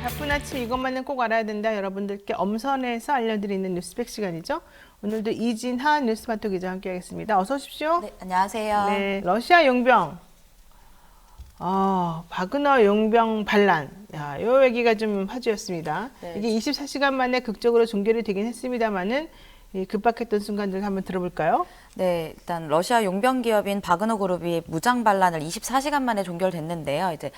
바쁜 아침 이것만은 꼭 알아야 된다. 여러분들께 엄선해서 알려드리는 뉴스백 시간이죠. 오늘도 이진하 뉴스마토 기자와 함께하겠습니다. 어서 오십시오. 네, 안녕하세요. 네, 러시아 용병, 바그너 용병 반란. 야, 요 얘기가 좀 화제였습니다. 네. 이게 24시간 만에 극적으로 종결이 되긴 했습니다만은 급박했던 순간들 한번 들어볼까요? 네, 일단 러시아 용병 기업인 바그너 그룹이 무장 반란을 24시간 만에 종결됐는데요. 이제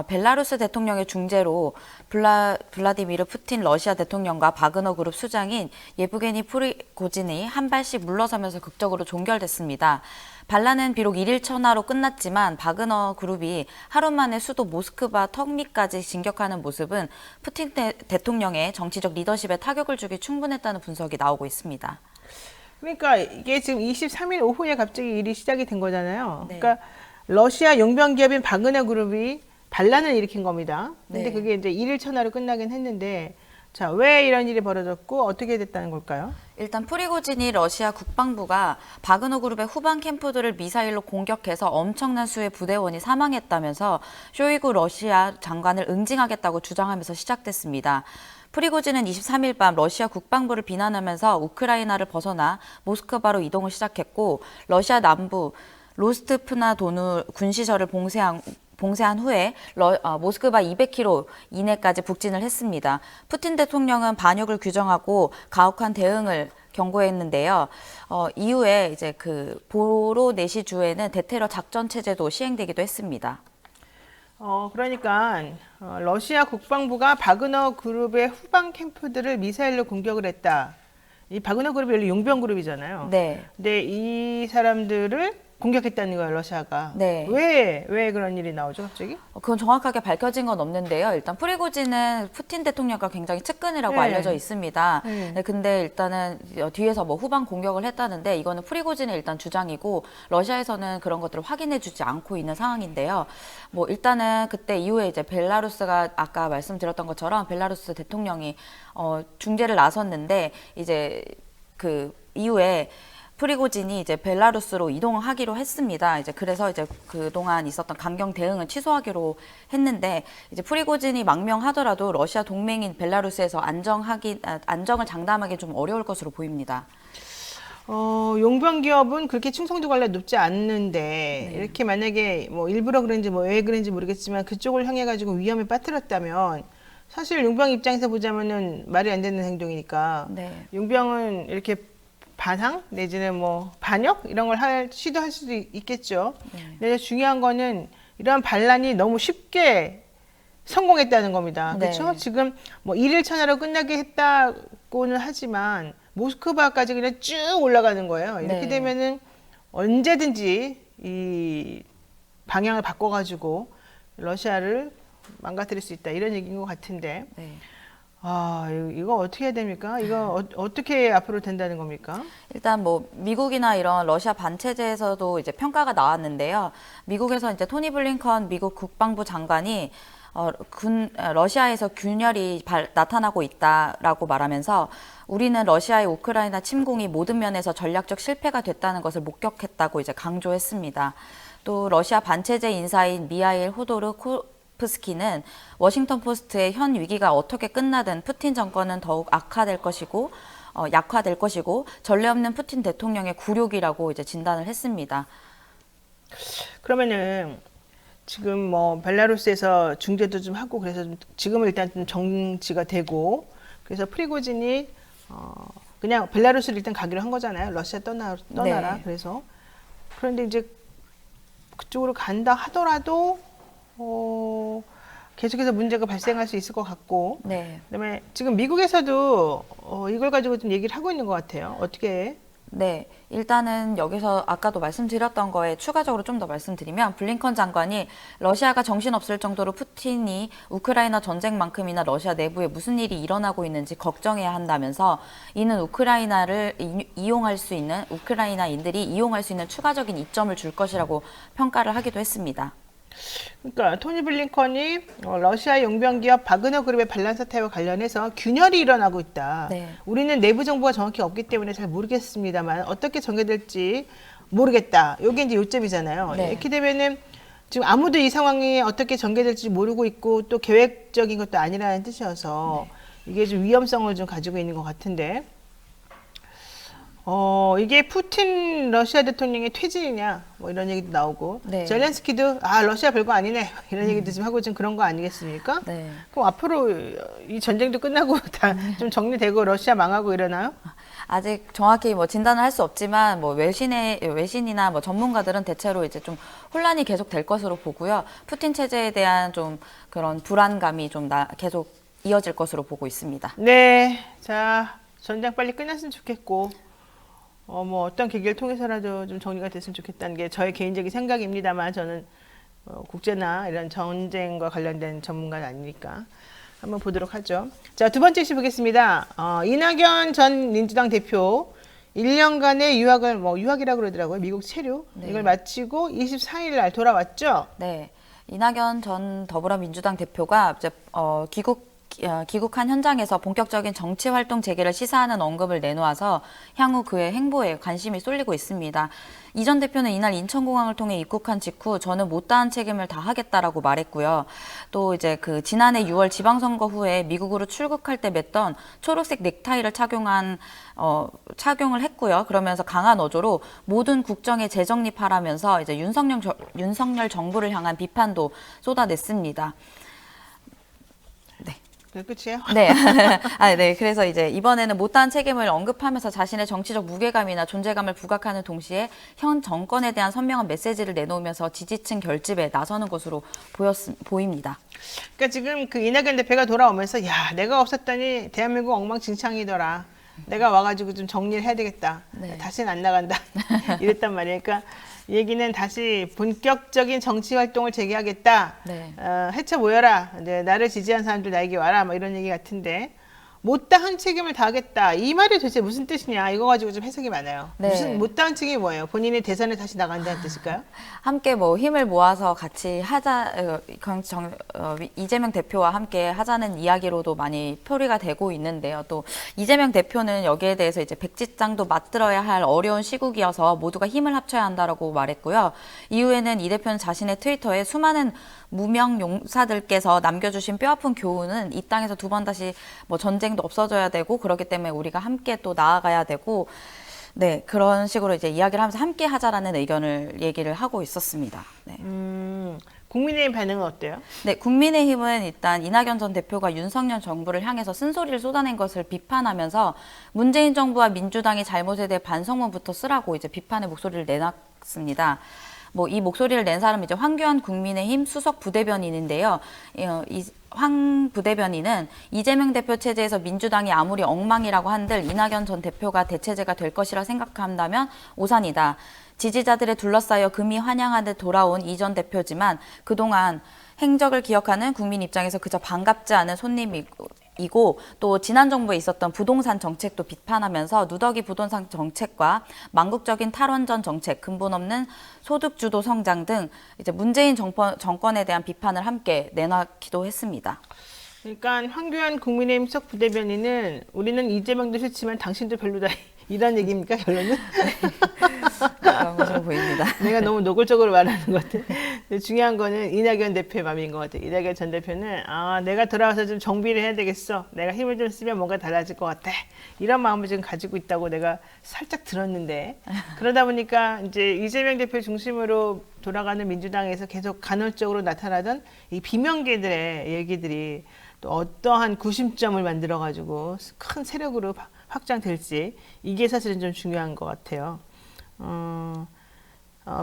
벨라루스 대통령의 중재로 블라디미르 푸틴 러시아 대통령과 바그너 그룹 수장인 예브게니 프리고진이 한 발씩 물러서면서 극적으로 종결됐습니다. 반란은 비록 일일 천하로 끝났지만 바그너 그룹이 하루 만에 수도 모스크바 턱 밑까지 진격하는 모습은 푸틴 대통령의 정치적 리더십에 타격을 주기 충분했다는 분석이 나오고 있습니다. 그러니까 이게 지금 23일 오후에 갑자기 일이 시작이 된 거잖아요. 네. 그러니까 러시아 용병 기업인 바그너 그룹이 반란을 일으킨 겁니다. 근데 네. 그게 이제 일일 천하로 끝나긴 했는데, 자, 왜 이런 일이 벌어졌고 어떻게 됐다는 걸까요? 일단 프리고진이 러시아 국방부가 바그너 그룹의 후방 캠프들을 미사일로 공격해서 엄청난 수의 부대원이 사망했다면서 쇼이구 러시아 장관을 응징하겠다고 주장하면서 시작됐습니다. 프리고진은 23일 밤 러시아 국방부를 비난하면서 우크라이나를 벗어나 모스크바로 이동을 시작했고 러시아 남부 로스트프나도누 군시설을 봉쇄한 후에 모스크바 200km 이내까지 북진을 했습니다. 푸틴 대통령은 반역을 규정하고 가혹한 대응을 경고했는데요. 이후에 이제 그 보로네시 주에는 대테러 작전 체제도 시행되기도 했습니다. 그러니까 러시아 국방부가 바그너 그룹의 후방 캠프들을 미사일로 공격을 했다. 이 바그너 그룹이 원래 용병 그룹이잖아요. 네. 근데 이 사람들을 공격했다는 거예요, 러시아가. 네. 왜 그런 일이 나오죠, 갑자기? 그건 정확하게 밝혀진 건 없는데요. 일단 프리고진은 푸틴 대통령과 굉장히 측근이라고 네. 알려져 있습니다. 네. 네, 근데 일단은 뒤에서 뭐 후방 공격을 했다는데 이거는 프리고진의 일단 주장이고 러시아에서는 그런 것들을 확인해주지 않고 있는 상황인데요. 뭐 일단은 그때 이후에 이제 벨라루스가 아까 말씀드렸던 것처럼 벨라루스 대통령이 중재를 나섰는데 이제 그 이후에 프리고진이 이제 벨라루스로 이동하기로 했습니다. 이제 그래서 이제 그동안 있었던 강경 대응을 취소하기로 했는데 이제 프리고진이 망명하더라도 러시아 동맹인 벨라루스에서 안정을 장담하기 좀 어려울 것으로 보입니다. 용병 기업은 그렇게 충성도 관련 높지 않는데 네. 이렇게 만약에 뭐 일부러 그런지 뭐 왜 그런지 모르겠지만 그쪽을 향해 가지고 위험에 빠뜨렸다면 사실 용병 입장에서 보자면은 말이 안 되는 행동이니까 네. 용병은 이렇게 반항 내지는 뭐 반역 이런 걸 시도할 수도 있겠죠. 네. 근데 중요한 거는 이러한 반란이 너무 쉽게 성공했다는 겁니다. 네. 그렇죠? 지금 뭐 일일 천하로 끝나게 했다고는 하지만 모스크바까지 그냥 쭉 올라가는 거예요. 이렇게 네. 되면은 언제든지 이 방향을 바꿔가지고 러시아를 망가뜨릴 수 있다 이런 얘기인 것 같은데. 네. 이거 어떻게 해야 됩니까? 이거 어떻게 앞으로 된다는 겁니까? 일단 뭐 미국이나 이런 러시아 반체제에서도 이제 평가가 나왔는데요. 미국에서 이제 토니 블링컨 미국 국방부 장관이 러시아에서 균열이 나타나고 있다라고 말하면서 우리는 러시아의 우크라이나 침공이 모든 면에서 전략적 실패가 됐다는 것을 목격했다고 이제 강조했습니다. 또 러시아 반체제 인사인 미하일 호도르코프스키는 워싱턴 포스트의 현 위기가 어떻게 끝나든 푸틴 정권은 더욱 약화될 것이고 전례 없는 푸틴 대통령의 굴욕이라고 이제 진단을 했습니다. 그러면은 지금 뭐 벨라루스에서 중재도 좀 하고 그래서 지금은 일단 좀 정지가 되고 그래서 프리고진이 그냥 벨라루스를 일단 가기로 한 거잖아요. 러시아 떠나라. 네. 그래서 그런데 이제 그쪽으로 간다 하더라도 계속해서 문제가 발생할 수 있을 것 같고 네. 그다음에 지금 미국에서도 이걸 가지고 좀 얘기를 하고 있는 것 같아요. 어떻게 해? 네, 일단은 여기서 아까도 말씀드렸던 거에 추가적으로 좀 더 말씀드리면 블링컨 장관이 러시아가 정신없을 정도로 푸틴이 우크라이나 전쟁만큼이나 러시아 내부에 무슨 일이 일어나고 있는지 걱정해야 한다면서 이는 우크라이나인들이 이용할 수 있는 추가적인 이점을 줄 것이라고 평가를 하기도 했습니다. 그러니까 토니 블링컨이 러시아 용병 기업 바그너 그룹의 반란 사태와 관련해서 균열이 일어나고 있다. 네. 우리는 내부 정보가 정확히 없기 때문에 잘 모르겠습니다만 어떻게 전개될지 모르겠다. 이게 이제 요점이잖아요. 네. 이렇게 되면은 지금 아무도 이 상황이 어떻게 전개될지 모르고 있고 또 계획적인 것도 아니라는 뜻이어서 이게 좀 위험성을 좀 가지고 있는 것 같은데 이게 푸틴 러시아 대통령의 퇴진이냐 뭐 이런 얘기도 나오고 네. 젤렌스키도 러시아 별거 아니네 이런 얘기도 좀 하고 좀 그런 거 아니겠습니까? 네. 그럼 앞으로 이 전쟁도 끝나고 다 좀 정리되고 러시아 망하고 이러나요? 아직 정확히 뭐 진단을 할 수 없지만 뭐 외신이나 뭐 전문가들은 대체로 이제 좀 혼란이 계속 될 것으로 보고요. 푸틴 체제에 대한 좀 그런 불안감이 좀 계속 이어질 것으로 보고 있습니다. 네, 자 전쟁 빨리 끝났으면 좋겠고 뭐 어떤 계기를 통해서라도 좀 정리가 됐으면 좋겠다는 게 저의 개인적인 생각입니다만 저는 국제나 이런 전쟁과 관련된 전문가는 아니니까 한번 보도록 하죠. 자, 두 번째 이슈 보겠습니다. 이낙연 전 민주당 대표 1년간의 유학이라고 그러더라고요. 미국 체류. 네. 이걸 마치고 24일 날 돌아왔죠. 네, 이낙연 전 더불어민주당 대표가 이제 귀국한 현장에서 본격적인 정치 활동 재개를 시사하는 언급을 내놓아서 향후 그의 행보에 관심이 쏠리고 있습니다. 이 전 대표는 이날 인천공항을 통해 입국한 직후 저는 못다한 책임을 다하겠다라고 말했고요. 또 이제 그 지난해 6월 지방선거 후에 미국으로 출국할 때 맸던 초록색 넥타이를 착용을 했고요. 그러면서 강한 어조로 모든 국정에 재정립하라면서 이제 윤석열 정부를 향한 비판도 쏟아냈습니다. 그게 끝이에요? 네. 네. 그래서 이제 이번에는 못다한 책임을 언급하면서 자신의 정치적 무게감이나 존재감을 부각하는 동시에 현 정권에 대한 선명한 메시지를 내놓으면서 지지층 결집에 나서는 것으로 보입니다. 그러니까 지금 그 이낙연 대표가 돌아오면서 내가 없었더니 대한민국 엉망진창이더라. 내가 와가지고 좀 정리를 해야 되겠다. 네. 다시는 안 나간다. 이랬단 말이에요. 그러니까 이 얘기는 다시 본격적인 정치 활동을 재개하겠다. 네. 해쳐 모여라. 이제 나를 지지한 사람들 나에게 와라. 뭐 이런 얘기 같은데 못다한 책임을 다하겠다. 이 말이 도대체 무슨 뜻이냐. 이거 가지고 좀 해석이 많아요. 네. 무슨 못다한 책임이 뭐예요? 본인이 대선에 다시 나간다는 뜻일까요? 함께 뭐 힘을 모아서 같이 하자, 이재명 대표와 함께 하자는 이야기로도 많이 표리가 되고 있는데요. 또 이재명 대표는 여기에 대해서 이제 백지장도 맞들어야 할 어려운 시국이어서 모두가 힘을 합쳐야 한다라고 말했고요. 이후에는 이 대표는 자신의 트위터에 수많은 무명 용사들께서 남겨주신 뼈아픈 교훈은 이 땅에서 두 번 다시 뭐 전쟁도 없어져야 되고 그렇기 때문에 우리가 함께 또 나아가야 되고 네, 그런 식으로 이제 이야기를 하면서 함께 하자라는 얘기를 하고 있었습니다. 네. 국민의힘 반응은 어때요? 네, 국민의힘은 일단 이낙연 전 대표가 윤석열 정부를 향해서 쓴소리를 쏟아낸 것을 비판하면서 문재인 정부와 민주당이 잘못에 대해 반성문부터 쓰라고 이제 비판의 목소리를 내놨습니다. 뭐 이 목소리를 낸 사람은 이제 황교안 국민의힘 수석 부대변인인데요. 황 부대변인은 이재명 대표 체제에서 민주당이 아무리 엉망이라고 한들 이낙연 전 대표가 대체제가 될 것이라 생각한다면 오산이다. 지지자들에 둘러싸여 금이 환영하듯 돌아온 이 전 대표지만 그동안 행적을 기억하는 국민 입장에서 그저 반갑지 않은 손님이고 또 지난 정부에 있었던 부동산 정책도 비판하면서 누더기 부동산 정책과 망국적인 탈원전 정책, 근본 없는 소득주도 성장 등 이제 문재인 정권에 대한 비판을 함께 내놨기도 했습니다. 그러니까 황교안 국민의힘 수석 부대변인은 우리는 이재명도 싫지만 당신도 별로다. 이런 얘기입니까, 결론은? 그런 것으로 보입니다. 내가 너무 노골적으로 말하는 것 같아. 근데 중요한 거는 이낙연 대표의 마음인 것 같아. 이낙연 전 대표는 내가 돌아와서 좀 정비를 해야 되겠어. 내가 힘을 좀 쓰면 뭔가 달라질 것 같아. 이런 마음을 지금 가지고 있다고 내가 살짝 들었는데 그러다 보니까 이제 이재명 대표 중심으로 돌아가는 민주당에서 계속 간헐적으로 나타나던 이 비명계들의 얘기들이 또 어떠한 구심점을 만들어가지고 큰 세력으로 확장될지 이게 사실은 좀 중요한 것 같아요.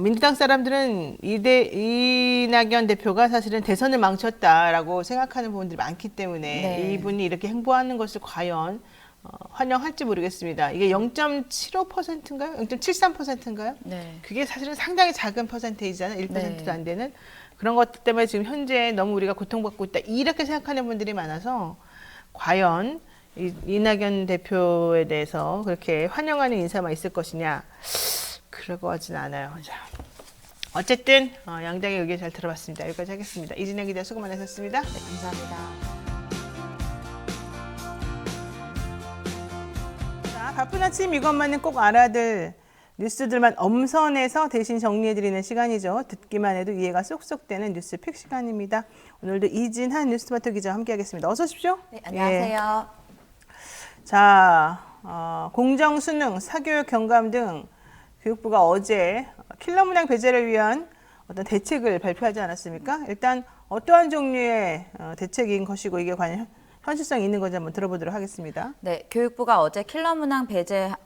민주당 사람들은 이낙연 대표가 사실은 대선을 망쳤다라고 생각하는 부분들이 많기 때문에 네. 이분이 이렇게 행보하는 것을 과연 환영할지 모르겠습니다. 이게 0.75%인가요? 0.73%인가요? 네. 그게 사실은 상당히 작은 퍼센테이지잖아요. 1%도 네. 안 되는. 그런 것 때문에 지금 현재 너무 우리가 고통받고 있다. 이렇게 생각하는 분들이 많아서 과연 이낙연 대표에 대해서 그렇게 환영하는 인사만 있을 것이냐. 그럴 것 같지는 않아요. 자, 어쨌든 양당의 의견 잘 들어봤습니다. 여기까지 하겠습니다. 이진영 기자 수고 많으셨습니다. 네, 감사합니다. 자, 바쁜 아침 이것만은 꼭 알아들 뉴스들만 엄선해서 대신 정리해드리는 시간이죠. 듣기만 해도 이해가 쏙쏙 되는 뉴스 픽 시간입니다. 오늘도 이진한 뉴스토마토 기자와 함께하겠습니다. 어서 오십시오. 네, 안녕하세요. 자, 공정 수능, 사교육 경감 등 교육부가 어제 킬러 문항 배제를 위한 어떤 대책을 발표하지 않았습니까? 일단 어떠한 종류의 대책인 것이고 이게 과연 현실성이 있는 건지 한번 들어보도록 하겠습니다. 네, 교육부가 어제 킬러 문항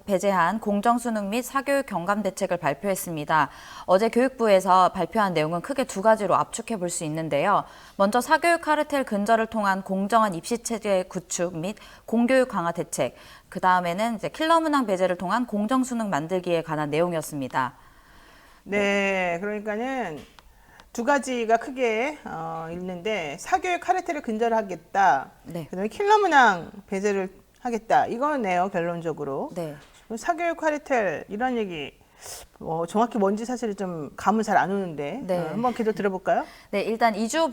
배제한 공정수능 및 사교육 경감 대책을 발표했습니다. 어제 교육부에서 발표한 내용은 크게 두 가지로 압축해 볼 수 있는데요. 먼저 사교육 카르텔 근절을 통한 공정한 입시 체제 구축 및 공교육 강화 대책, 그 다음에는 이제 킬러 문항 배제를 통한 공정수능 만들기에 관한 내용이었습니다. 네, 그러니까는 두 가지가 크게 있는데 사교육 카르텔을 근절하겠다. 네. 그다음에 킬러 문항 배제를 하겠다. 이거네요, 결론적으로. 네. 사교육 카르텔 이런 얘기 정확히 뭔지 사실 좀 감은 잘 안 오는데 네. 한번 기도 들어볼까요? 네, 일단 이주호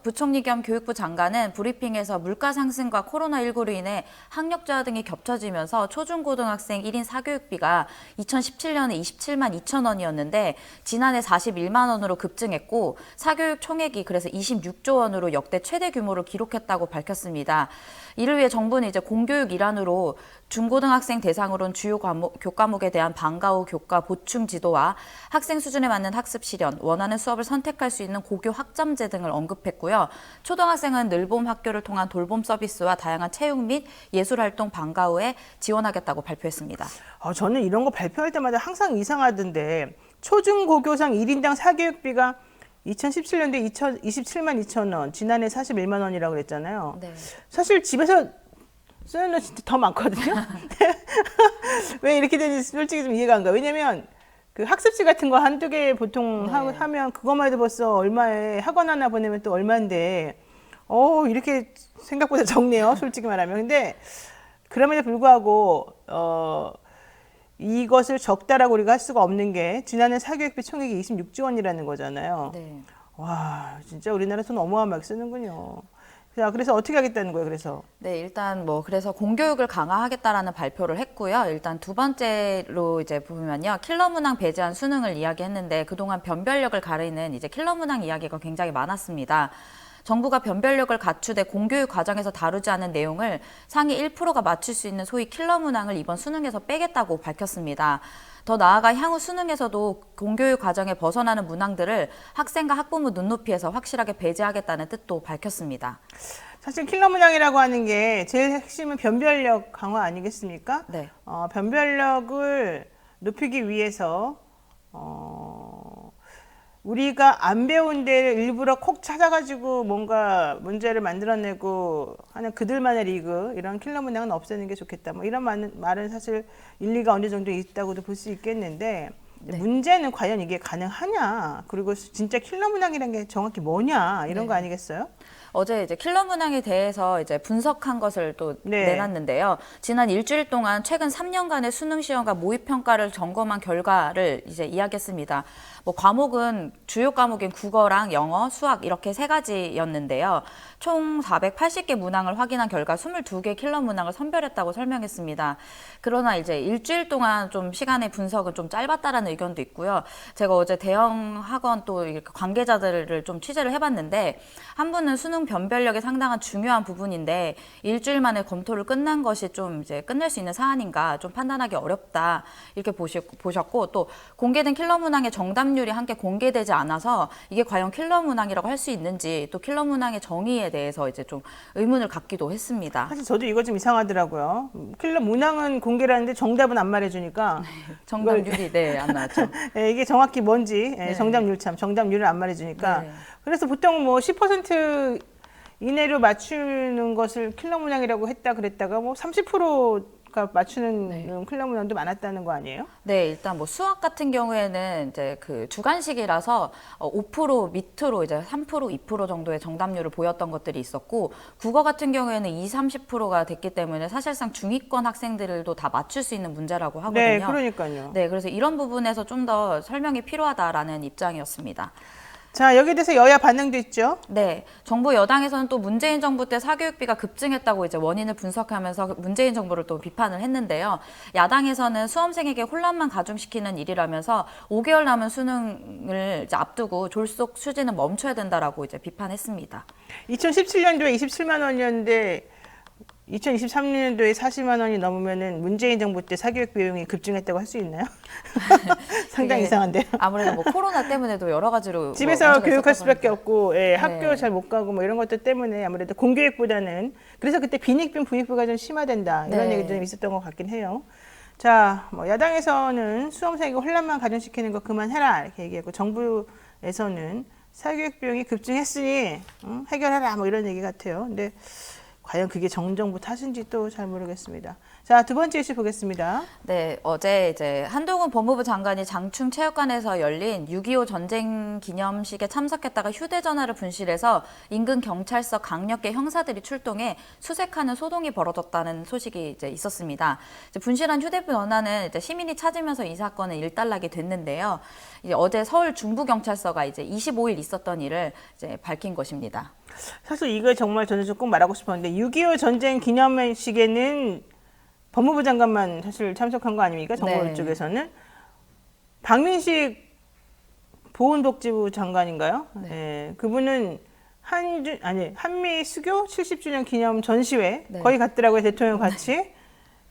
부총리 겸 교육부 장관은 브리핑에서 물가 상승과 코로나19로 인해 학력 저하 등이 겹쳐지면서 초중고등학생 1인 사교육비가 2017년에 27만 2천 원이었는데 지난해 41만 원으로 급증했고 사교육 총액이 그래서 26조 원으로 역대 최대 규모를 기록했다고 밝혔습니다. 이를 위해 정부는 이제 공교육 일환으로 중고등학생 대상으로는 주요 교과목에 대한 방과 후 교과 보충 지도와 학생 수준에 맞는 학습 실현, 원하는 수업을 선택할 수 있는 고교 학점제 등을 언급했고요. 초등학생은 늘봄 학교를 통한 돌봄 서비스와 다양한 체육 및 예술 활동 방과 후에 지원하겠다고 발표했습니다. 저는 이런 거 발표할 때마다 항상 이상하던데 초중고교생 1인당 사교육비가 2017년도에 27만 2천 원, 지난해 41만 원이라고 그랬잖아요. 네. 사실 집에서 쓰는 돈 진짜 더 많거든요. 왜 이렇게 되는지 솔직히 좀 이해가 안 가요. 왜냐면 그 학습지 같은 거 한두 개 보통 네. 하면 그것만 해도 벌써 얼마에 학원 하나 보내면 또 얼마인데 이렇게 생각보다 적네요. 솔직히 말하면. 근데 그럼에도 불구하고 이것을 적다라고 우리가 할 수가 없는 게 지난해 사교육비 총액이 26조 원이라는 거잖아요. 네. 와, 진짜 우리나라 돈 어마어마하게 쓰는군요. 자, 그래서 어떻게 하겠다는 거예요, 그래서? 네, 일단 그래서 공교육을 강화하겠다라는 발표를 했고요. 일단 두 번째로 이제 보면요. 킬러 문항 배제한 수능을 이야기했는데 그동안 변별력을 가리는 이제 킬러 문항 이야기가 굉장히 많았습니다. 정부가 변별력을 갖추되 공교육 과정에서 다루지 않은 내용을 상위 1%가 맞출 수 있는 소위 킬러 문항을 이번 수능에서 빼겠다고 밝혔습니다. 더 나아가 향후 수능에서도 공교육 과정에 벗어나는 문항들을 학생과 학부모 눈높이에서 확실하게 배제하겠다는 뜻도 밝혔습니다. 사실 킬러 문항이라고 하는 게 제일 핵심은 변별력 강화 아니겠습니까? 네. 변별력을 높이기 위해서 우리가 안 배운 데를 일부러 콕 찾아가지고 뭔가 문제를 만들어내고 하는 그들만의 리그, 이런 킬러 문항은 없애는 게 좋겠다. 이런 말은 사실 일리가 어느 정도 있다고도 볼 수 있겠는데 네. 문제는 과연 이게 가능하냐, 그리고 진짜 킬러 문항이라는 게 정확히 뭐냐, 이런 거 아니겠어요? 어제 이제 킬러 문항에 대해서 이제 분석한 것을 또 내놨는데요. 지난 일주일 동안 최근 3년간의 수능 시험과 모의 평가를 점검한 결과를 이제 이야기했습니다. 과목은 주요 과목인 국어랑 영어, 수학 이렇게 세 가지였는데요. 총 480개 문항을 확인한 결과 22개 킬러 문항을 선별했다고 설명했습니다. 그러나 이제 일주일 동안 좀 시간의 분석은 좀 짧았다라는 의견도 있고요. 제가 어제 대형 학원 또 이렇게 관계자들을 좀 취재를 해봤는데 한 분은 수능 변별력이 상당한 중요한 부분인데 일주일 만에 검토를 끝난 것이 좀 이제 끝낼 수 있는 사안인가 좀 판단하기 어렵다 이렇게 보셨고, 또 공개된 킬러 문항의 정답률이 함께 공개되지 않아서 이게 과연 킬러 문항이라고 할 수 있는지, 또 킬러 문항의 정의에 대해서 이제 좀 의문을 갖기도 했습니다. 사실 저도 이거 좀 이상하더라고요. 킬러 문항은 공개를 하는데 정답은 안 말해주니까 정답률이 안 나왔죠. 네, 이게 정확히 뭔지 정답률을 안 말해주니까 네. 그래서 보통 10% 이내로 맞추는 것을 킬러 문항이라고 했다 그랬다가 30%가 맞추는 킬러 문항도 많았다는 거 아니에요? 네, 일단 수학 같은 경우에는 이제 그 주관식이라서 5% 밑으로 이제 3%, 2% 정도의 정답률을 보였던 것들이 있었고, 국어 같은 경우에는 30%가 됐기 때문에 사실상 중위권 학생들도 다 맞출 수 있는 문제라고 하거든요. 네, 그러니까요. 네, 그래서 이런 부분에서 좀 더 설명이 필요하다라는 입장이었습니다. 자, 여기에 대해서 여야 반응도 있죠. 네, 정부 여당에서는 또 문재인 정부 때 사교육비가 급증했다고 이제 원인을 분석하면서 문재인 정부를 또 비판을 했는데요. 야당에서는 수험생에게 혼란만 가중시키는 일이라면서 5개월 남은 수능을 이제 앞두고 졸속 추진은 멈춰야 된다라고 이제 비판했습니다. 2017년도에 27만 원이었는데 2023년도에 40만 원이 넘으면은 문재인 정부 때 사교육 비용이 급증했다고 할 수 있나요? 상당히 이상한데요. 아무래도 뭐 코로나 때문에도 여러 가지로 집에서 뭐 문제가 교육할 있었다고 수밖에 하니까. 없고, 예, 네. 학교 잘 못 가고 뭐 이런 것들 때문에 아무래도 공교육보다는 그래서 그때 빈익빈 부익부가 좀 심화된다 이런 네. 얘기도 좀 있었던 것 같긴 해요. 자, 뭐 야당에서는 수험생에게 혼란만 가중시키는 거 그만해라 이렇게 얘기했고, 정부에서는 사교육 비용이 급증했으니 해결하라 뭐 이런 얘기 같아요. 근데 과연 그게 정정부 탓인지 또 잘 모르겠습니다. 자, 두 번째 이슈 보겠습니다. 네, 어제 이제 한동훈 법무부 장관이 장충 체육관에서 열린 6.25 전쟁 기념식에 참석했다가 휴대전화를 분실해서 인근 경찰서 강력계 형사들이 출동해 수색하는 소동이 벌어졌다는 소식이 이제 있었습니다. 이제 분실한 휴대전화는 이제 시민이 찾으면서 이 사건은 일단락이 됐는데요. 이제 어제 서울 중부경찰서가 이제 25일 있었던 일을 이제 밝힌 것입니다. 사실 이거 정말 저는 꼭 말하고 싶었는데 6.25 전쟁 기념식에는 법무부 장관만 사실 참석한 거 아닙니까? 정부 네. 쪽에서는. 박민식 보건복지부 장관인가요? 네. 예, 그분은 한미 수교 70주년 기념 전시회 네. 거기 갔더라고요. 대통령 같이.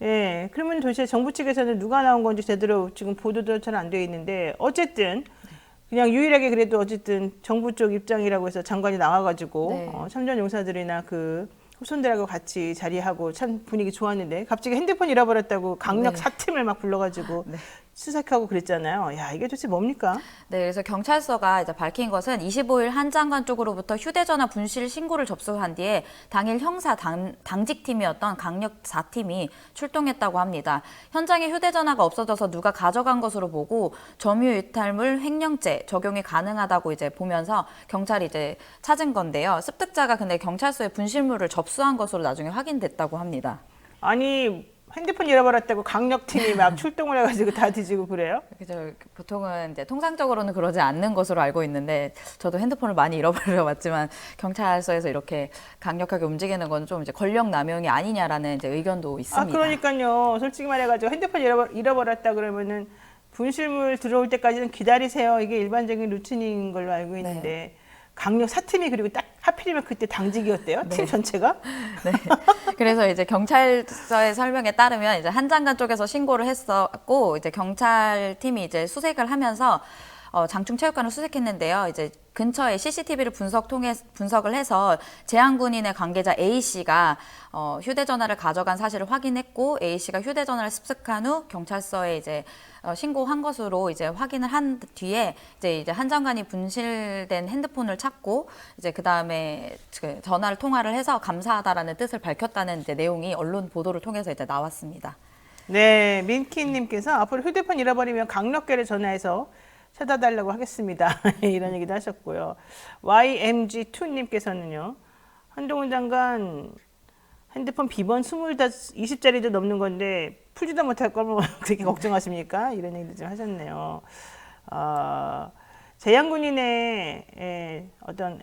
예, 그러면 도대체 정부 측에서는 누가 나온 건지 제대로 지금 보도도 잘 안 되어 있는데 어쨌든 그냥 유일하게 그래도 어쨌든 정부 쪽 입장이라고 해서 장관이 나와가지고 네. 참전 용사들이나 그 후손들하고 같이 자리하고 참 분위기 좋았는데 갑자기 핸드폰 잃어버렸다고 강력 네. 사팀을 막 불러가지고 수색하고 그랬잖아요. 야, 이게 도대체 뭡니까? 네, 그래서 경찰서가 이제 밝힌 것은 25일 한 장관 쪽으로부터 휴대전화 분실 신고를 접수한 뒤에 당일 형사 당직팀이었던 강력 4팀이 출동했다고 합니다. 현장에 휴대전화가 없어져서 누가 가져간 것으로 보고 점유유탈물 횡령죄 적용이 가능하다고 이제 보면서 경찰이 이제 찾은 건데요. 습득자가 근데 경찰서에 분실물을 접수한 것으로 나중에 확인됐다고 합니다. 아니 핸드폰 잃어버렸다고 강력팀이 막 출동을 해가지고 다 뒤지고 그래요? 그죠. 보통은 이제 통상적으로는 그러지 않는 것으로 알고 있는데 저도 핸드폰을 많이 잃어버려 왔지만 경찰서에서 이렇게 강력하게 움직이는 건 좀 이제 권력 남용이 아니냐라는 이제 의견도 있습니다. 아, 그러니까요. 솔직히 말해가지고 핸드폰 잃어버렸다 그러면은 분실물 들어올 때까지는 기다리세요. 이게 일반적인 루틴인 걸로 알고 있는데 강력 4팀이 그리고 딱 하필이면 그때 당직이었대요. 팀 전체가. 네. 그래서 이제 경찰서의 설명에 따르면 이제 한 장관 쪽에서 신고를 했었고 이제 경찰팀이 이제 수색을 하면서 장충 체육관을 수색했는데요. 이제 근처에 CCTV를 분석을 해서 재향군인의 관계자 A 씨가 휴대전화를 가져간 사실을 확인했고 A 씨가 휴대전화를 습득한 후 경찰서에 이제 신고한 것으로 이제 확인을 한 뒤에 이제 한 장관이 분실된 핸드폰을 찾고 이제 그 다음에 그 전화를 통화를 해서 감사하다라는 뜻을 밝혔다는 이제 내용이 언론 보도를 통해서 이제 나왔습니다. 네, 민키님께서 앞으로 휴대폰 잃어버리면 강력계를 전화해서 찾아달라고 하겠습니다. 이런 얘기도 하셨고요. YMG2님께서는요. 한동훈 장관 핸드폰 비번 20자리도 넘는 건데 풀지도 못할 걸 뭐 그렇게 걱정하십니까? 이런 얘기도 좀 하셨네요. 재향군인의 어떤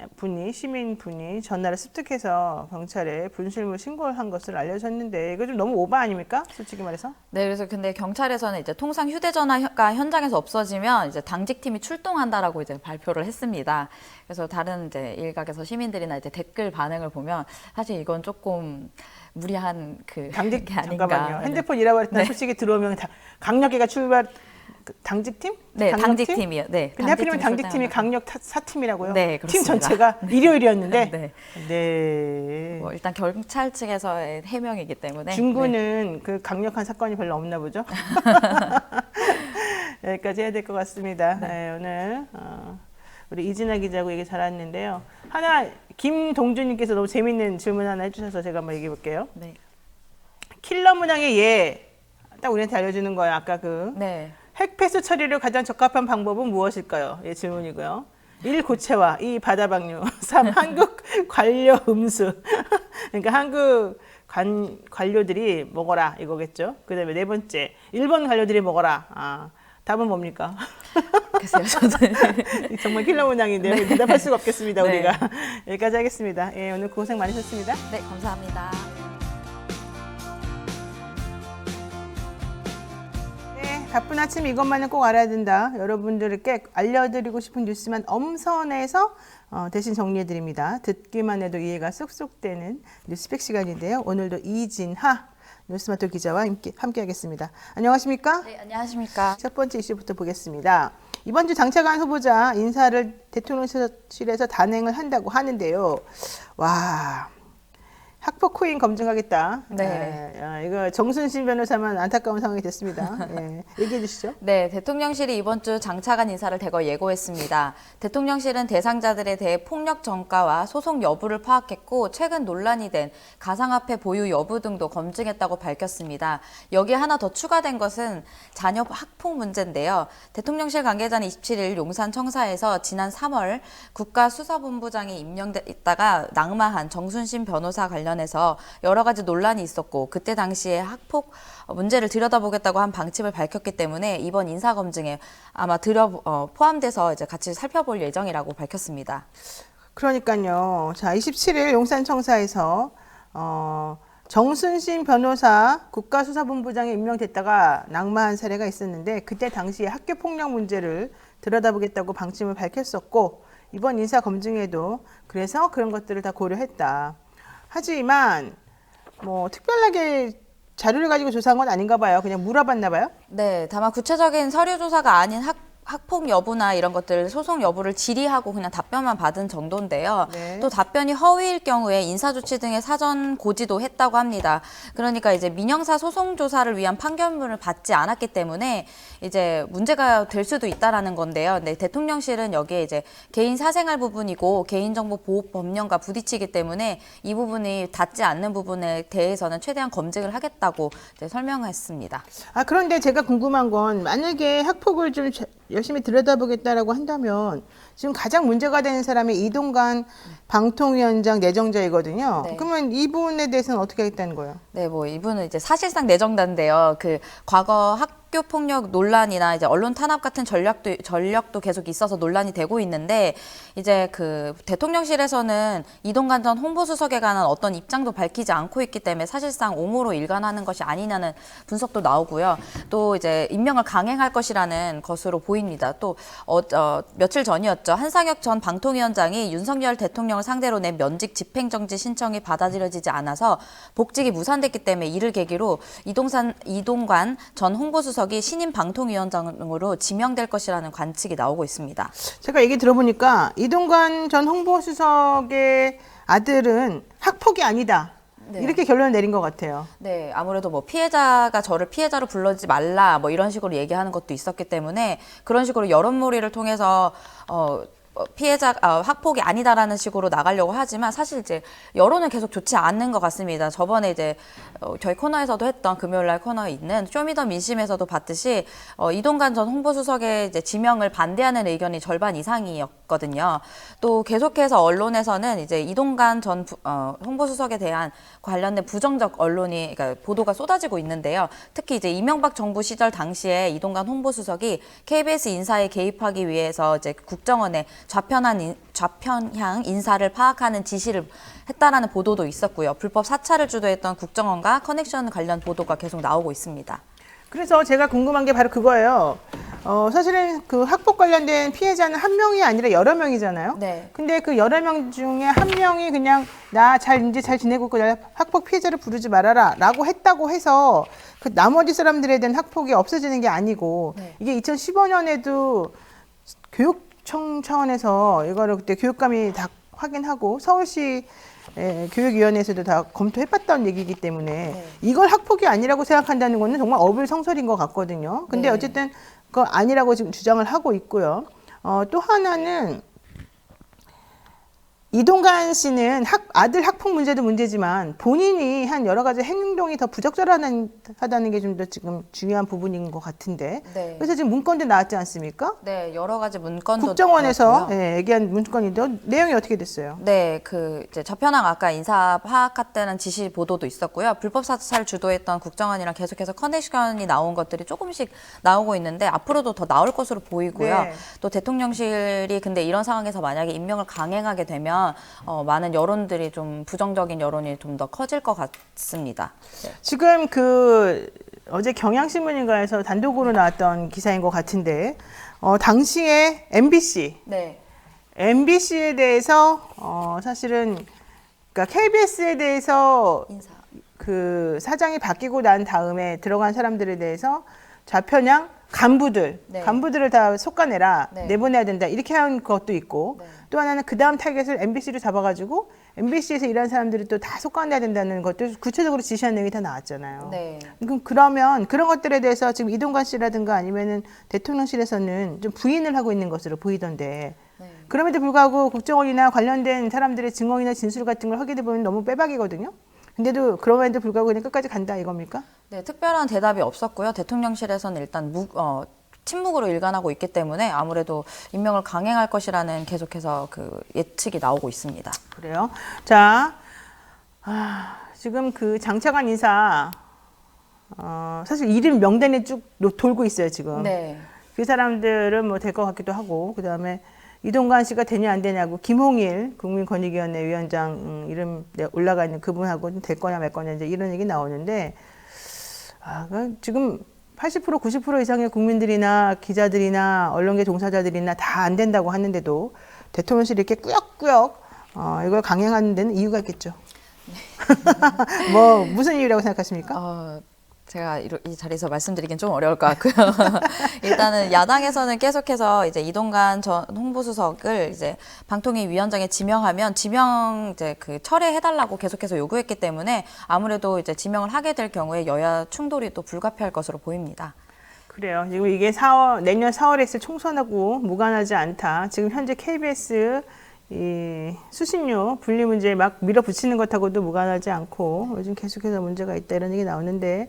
시민분이 전화를 습득해서 경찰에 분실물 신고를 한 것을 알려졌는데 이거 좀 너무 오바 아닙니까? 솔직히 말해서. 네, 그래서 근데 경찰에서는 이제 통상 휴대전화가 현장에서 없어지면 이제 당직팀이 출동한다라고 이제 발표를 했습니다. 그래서 다른 이제 일각에서 시민들이나 이제 댓글 반응을 보면 사실 이건 조금 무리한 당직 게 아닌가. 잠깐만요. 핸드폰 잃어버렸다 소식이 들어오면 강력계가 당직팀? 네, 강력팀? 당직팀이요. 네. 근데 하필이면 당직팀이 강력 4팀이라고요? 네, 팀 그렇습니다. 전체가 일요일이었는데. 네. 네. 뭐 일단 경찰 측에서의 해명이기 때문에 중구는 그 강력한 사건이 별로 없나 보죠. 여기까지 해야 될 것 같습니다. 네, 오늘 우리 이진아 기자하고 얘기 잘 했는데요. 김동준님께서 너무 재밌는 질문 하나 해주셔서 제가 한번 얘기해 볼게요. 네. 킬러 문항의 예. 딱 우리한테 알려주는 거예요. 아까 네. 핵폐수 처리를 가장 적합한 방법은 무엇일까요? 예, 질문이고요. 1. 고체화, 2. 바다방류, 3. 한국 관료 음수. 그러니까 한국 관료들이 먹어라 이거겠죠. 그다음에 네 번째, 일본 관료들이 먹어라. 답은 뭡니까? 글쎄요, 저는. 정말 킬러 문항인데요. 대답할 수가 없겠습니다. 네. 우리가 여기까지 하겠습니다. 예, 오늘 고생 많으셨습니다. 네, 감사합니다. 네, 바쁜 아침 이것만은 꼭 알아야 된다. 여러분들께 알려드리고 싶은 뉴스만 엄선해서 대신 정리해드립니다. 듣기만 해도 이해가 쏙쏙 되는 뉴스팩 시간인데요. 오늘도 이진하 뉴스마토 기자와 함께하겠습니다. 안녕하십니까? 네, 안녕하십니까. 첫 번째 이슈부터 보겠습니다. 이번 주 장차관 후보자 인사를 대통령실에서 단행을 한다고 하는데요. 와, 학폭 코인 검증하겠다. 네. 이거 정순신 변호사만 안타까운 상황이 됐습니다. 예, 얘기해 주시죠. 네, 대통령실이 이번 주 장차관 인사를 대거 예고했습니다. 대통령실은 대상자들에 대해 폭력 전가와 소송 여부를 파악했고 최근 논란이 된 가상화폐 보유 여부 등도 검증했다고 밝혔습니다. 여기에 하나 더 추가된 것은 자녀 학폭 문제인데요. 대통령실 관계자는 27일 용산청사에서 지난 3월 국가수사본부장이 임명됐다가 낙마한 정순신 변호사 관련해서 여러 가지 논란이 있었고 그때 당시에 학폭 문제를 들여다보겠다고 한 방침을 밝혔기 때문에 이번 인사검증에 아마 포함돼서 이제 같이 살펴볼 예정이라고 밝혔습니다. 그러니까요. 자, 27일 용산청사에서 정순신 변호사 국가수사본부장에 임명됐다가 낙마한 사례가 있었는데 그때 당시에 학교폭력 문제를 들여다보겠다고 방침을 밝혔었고 이번 인사검증에도 그래서 그런 것들을 다 고려했다. 하지만 뭐 특별하게 자료를 가지고 조사한 건 아닌가 봐요. 그냥 물어봤나 봐요. 네, 다만 구체적인 서류 조사가 아닌 학폭 여부나 이런 것들 소송 여부를 질의하고 그냥 답변만 받은 정도인데요. 네. 또 답변이 허위일 경우에 인사조치 등의 사전 고지도 했다고 합니다. 그러니까 이제 민형사 소송 조사를 위한 판결문을 받지 않았기 때문에 이제 문제가 될 수도 있다라는 건데요. 네, 대통령실은 여기에 이제 개인 사생활 부분이고 개인정보 보호 법령과 부딪히기 때문에 이 부분이 닿지 않는 부분에 대해서는 최대한 검증을 하겠다고 이제 설명했습니다. 그런데 제가 궁금한 건 만약에 학폭을 좀 열심히 들여다보겠다라고 한다면 지금 가장 문제가 되는 사람이 이동관 방통위원장 내정자이거든요. 네. 그러면 이분에 대해서는 어떻게 하겠다는 거예요? 네, 뭐 이분은 이제 사실상 내정자인데요. 그 과거 학교 폭력 논란이나 이제 언론 탄압 같은 전력도 계속 있어서 논란이 되고 있는데 이제 그 대통령실에서는 이동관 전 홍보수석에 관한 어떤 입장도 밝히지 않고 있기 때문에 사실상 옹호로 일관하는 것이 아니냐는 분석도 나오고요. 또 이제 임명을 강행할 것이라는 것으로 보입니다. 또 며칠 전이었죠. 한상혁 전 방통위원장이 윤석열 대통령을 상대로 낸 면직 집행정지 신청이 받아들여지지 않아서 복직이 무산됐기 때문에 이를 계기로 이동관 전 홍보수석이 신임 방통위원장으로 지명될 것이라는 관측이 나오고 있습니다. 제가 얘기 들어보니까 이동관 전 홍보수석의 아들은 학폭이 아니다. 네. 이렇게 결론을 내린 것 같아요. 네, 아무래도 뭐 피해자가 저를 피해자로 불러지 말라 뭐 이런 식으로 얘기하는 것도 있었기 때문에 그런 식으로 여론몰이를 통해서 학폭이 아니다라는 식으로 나가려고 하지만 사실 이제 여론은 계속 좋지 않는 것 같습니다. 저번에 이제 저희 코너에서도 했던 금요일날 코너에 있는 쇼미더 민심에서도 봤듯이 이동관 전 홍보수석의 이제 지명을 반대하는 의견이 절반 이상이었거든요. 또 계속해서 언론에서는 이제 이동관 전 홍보수석에 대한 관련된 부정적 그러니까 보도가 쏟아지고 있는데요. 특히 이제 이명박 정부 시절 당시에 이동관 홍보수석이 KBS 인사에 개입하기 위해서 이제 국정원에 좌편향 인사를 파악하는 지시를 했다라는 보도도 있었고요. 불법 사찰을 주도했던 국정원과 커넥션 관련 보도가 계속 나오고 있습니다. 그래서 제가 궁금한 게 바로 그거예요. 사실은 그 학폭 관련된 피해자는 한 명이 아니라 여러 명이잖아요. 네. 근데 그 여러 명 중에 한 명이 그냥 이제 잘 지내고 있고 학폭 피해자를 부르지 말아라 라고 했다고 해서 그 나머지 사람들에 대한 학폭이 없어지는 게 아니고 네. 이게 2015년에도 교육청 차원에서 이거를 그때 교육감이 다 확인하고 서울시 교육위원회에서도 다 검토해봤다는 얘기이기 때문에 네. 이걸 학폭이 아니라고 생각한다는 거는 정말 어불성설인 것 같거든요. 근데 네. 어쨌든 그거 아니라고 지금 주장을 하고 있고요. 또 하나는 이동관 씨는 아들 학폭 문제도 문제지만 본인이 한 여러 가지 행동이 더 부적절하다는 게 좀 더 지금 중요한 부분인 것 같은데. 네. 그래서 지금 문건도 나왔지 않습니까? 네, 여러 가지 문건도 국정원에서 나왔고요. 예, 얘기한 문건인데 내용이 어떻게 됐어요? 네, 그 이제 저편향 아까 인사 파악했다는 지시 보도도 있었고요. 불법 사찰 주도했던 국정원이랑 계속해서 커넥션이 나온 것들이 조금씩 나오고 있는데 앞으로도 더 나올 것으로 보이고요. 네. 또 대통령실이 근데 이런 상황에서 만약에 임명을 강행하게 되면 많은 여론들이 좀 부정적인 여론이 좀 더 커질 것 같습니다. 네. 지금 그 어제 경향신문인가에서 단독으로 나왔던 기사인 것 같은데 당시에 MBC 네. MBC에 대해서 사실은 그러니까 KBS에 대해서 인사. 그 사장이 바뀌고 난 다음에 들어간 사람들에 대해서 좌편향 네. 간부들을 다 솎아내라 네. 내보내야 된다 이렇게 한 것도 있고 네. 또 하나는 그 다음 타겟을 MBC를 잡아가지고 MBC에서 일하는 사람들을 또 다 솎아내야 된다는 것도 구체적으로 지시한 내용이 다 나왔잖아요. 네. 그러면 그런 것들에 대해서 지금 이동관 씨라든가 아니면은 대통령실에서는 좀 부인을 하고 있는 것으로 보이던데 네. 그럼에도 불구하고 국정원이나 관련된 사람들의 증언이나 진술 같은 걸 하게 되면 너무 빼박이거든요. 근데도 그럼에도 불구하고 그냥 끝까지 간다 이겁니까? 네, 특별한 대답이 없었고요. 대통령실에서는 일단 침묵으로 일관하고 있기 때문에 아무래도 임명을 강행할 것이라는 계속해서 그 예측이 나오고 있습니다. 그래요. 자, 지금 그 장차관 인사 사실 이름 명단에 쭉 돌고 있어요 지금. 네. 그 사람들은 뭐 될 것 같기도 하고 그 다음에 이동관 씨가 되냐 안 되냐고 김홍일 국민권익위원회 위원장 이름 올라가 있는 그분하고 될 거냐 말 거냐 이제 이런 얘기 나오는데 지금 80% 90% 이상의 국민들이나 기자들이나 언론계 종사자들이나 다 안 된다고 하는데도 대통령실이 이렇게 꾸역꾸역 이걸 강행하는 데는 이유가 있겠죠. 뭐 무슨 이유라고 생각하십니까? 제가 이 자리에서 말씀드리긴 좀 어려울 것 같고요. 일단은 야당에서는 계속해서 이제 이동관 전 홍보수석을 이제 방통위 위원장에 지명하면 지명 이제 그 철회해달라고 계속해서 요구했기 때문에 아무래도 이제 지명을 하게 될 경우에 여야 충돌이 또 불가피할 것으로 보입니다. 그래요. 지금 이게 내년 4월에 있을 총선하고 무관하지 않다. 지금 현재 KBS 이 수신료 분리 문제에 막 밀어붙이는 것하고도 무관하지 않고 요즘 계속해서 문제가 있다 이런 얘기 나오는데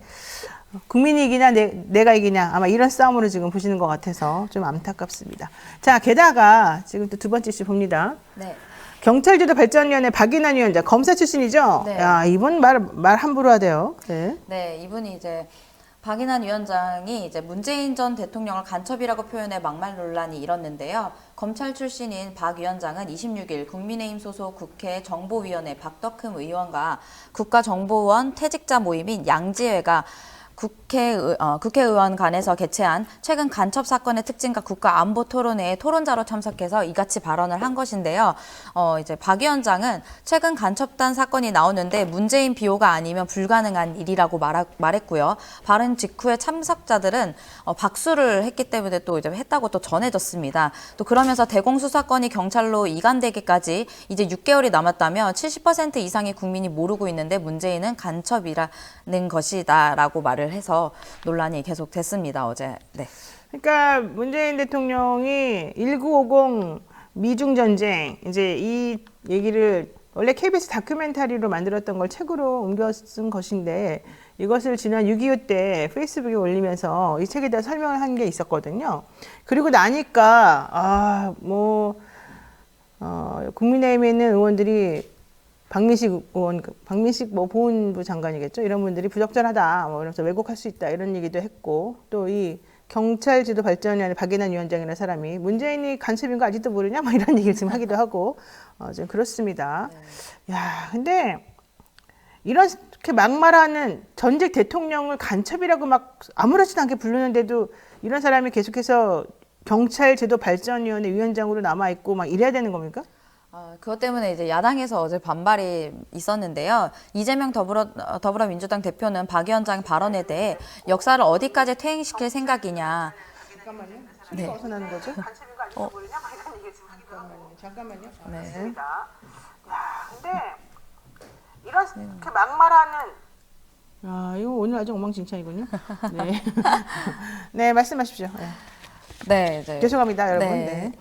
국민이 이기냐 내가 이기냐 아마 이런 싸움으로 지금 보시는 것 같아서 좀 안타깝습니다. 자, 게다가 지금 또 두 번째 이슈 봅니다. 네. 경찰제도 발전위원회 박인환 위원장 검사 출신이죠? 네. 야, 이분 말 함부로 하대요. 네. 네, 이분이 이제 박인환 위원장이 이제 문재인 전 대통령을 간첩이라고 표현해 막말 논란이 일었는데요. 검찰 출신인 박 위원장은 26일 국민의힘 소속 국회 정보위원회 박덕흠 의원과 국가정보원 퇴직자 모임인 양지회가 국회의원 간에서 개최한 최근 간첩 사건의 특징과 국가안보토론회에 토론자로 참석해서 이같이 발언을 한 것인데요. 이제 박 위원장은 최근 간첩단 사건이 나오는데 문재인 비호가 아니면 불가능한 일이라고 말했고요. 발언 직후에 참석자들은 박수를 했기 때문에 또 이제 했다고 또 전해졌습니다. 또 그러면서 대공수사건이 경찰로 이관되기까지 이제 6개월이 남았다며 70% 이상의 국민이 모르고 있는데 문재인은 간첩이라는 것이다라고 말을 해서 논란이 계속 됐습니다. 어제. 네. 그러니까 문재인 대통령이 1950 미중 전쟁 이제 이 얘기를 원래 KBS 다큐멘터리로 만들었던 걸 책으로 옮겨 쓴 것인데 이것을 지난 6.25 때 페이스북에 올리면서 이 책에 대해 설명을 한 게 있었거든요. 그리고 나니까 국민의힘에 있는 의원들이 박민식 의원, 박민식 보훈부 장관이겠죠. 이런 분들이 부적절하다. 그래서 왜곡할 수 있다. 이런 얘기도 했고 또 이 경찰제도 발전위원회 박인환 위원장이라는 사람이 문재인이 간첩인 거 아직도 모르냐? 이런 얘기를 지금 하기도 하고 좀 그렇습니다. 야, 근데 이렇게 막말하는 전직 대통령을 간첩이라고 막 아무렇지도 않게 부르는데도 이런 사람이 계속해서 경찰제도 발전위원회 위원장으로 남아 있고 막 이래야 되는 겁니까? 그것 때문에 이제 야당에서 어제 반발이 있었는데요. 이재명 더불어민주당 대표는 박 위원장 발언에 대해 역사를 어디까지 퇴행시킬 생각이냐. 잠깐만요. 네. 소리가 어디서 나는 거죠? 간첩인 거 아직도 모르냐? 이런 얘기를 지금 잠깐만요. 네. 야, 근데 이렇게 막말하는 이거 오늘 아주 엉망진창이군요. 네. 네, 말씀하십시오. 네. 네, 이제 죄송합니다, 여러분. 네. 네.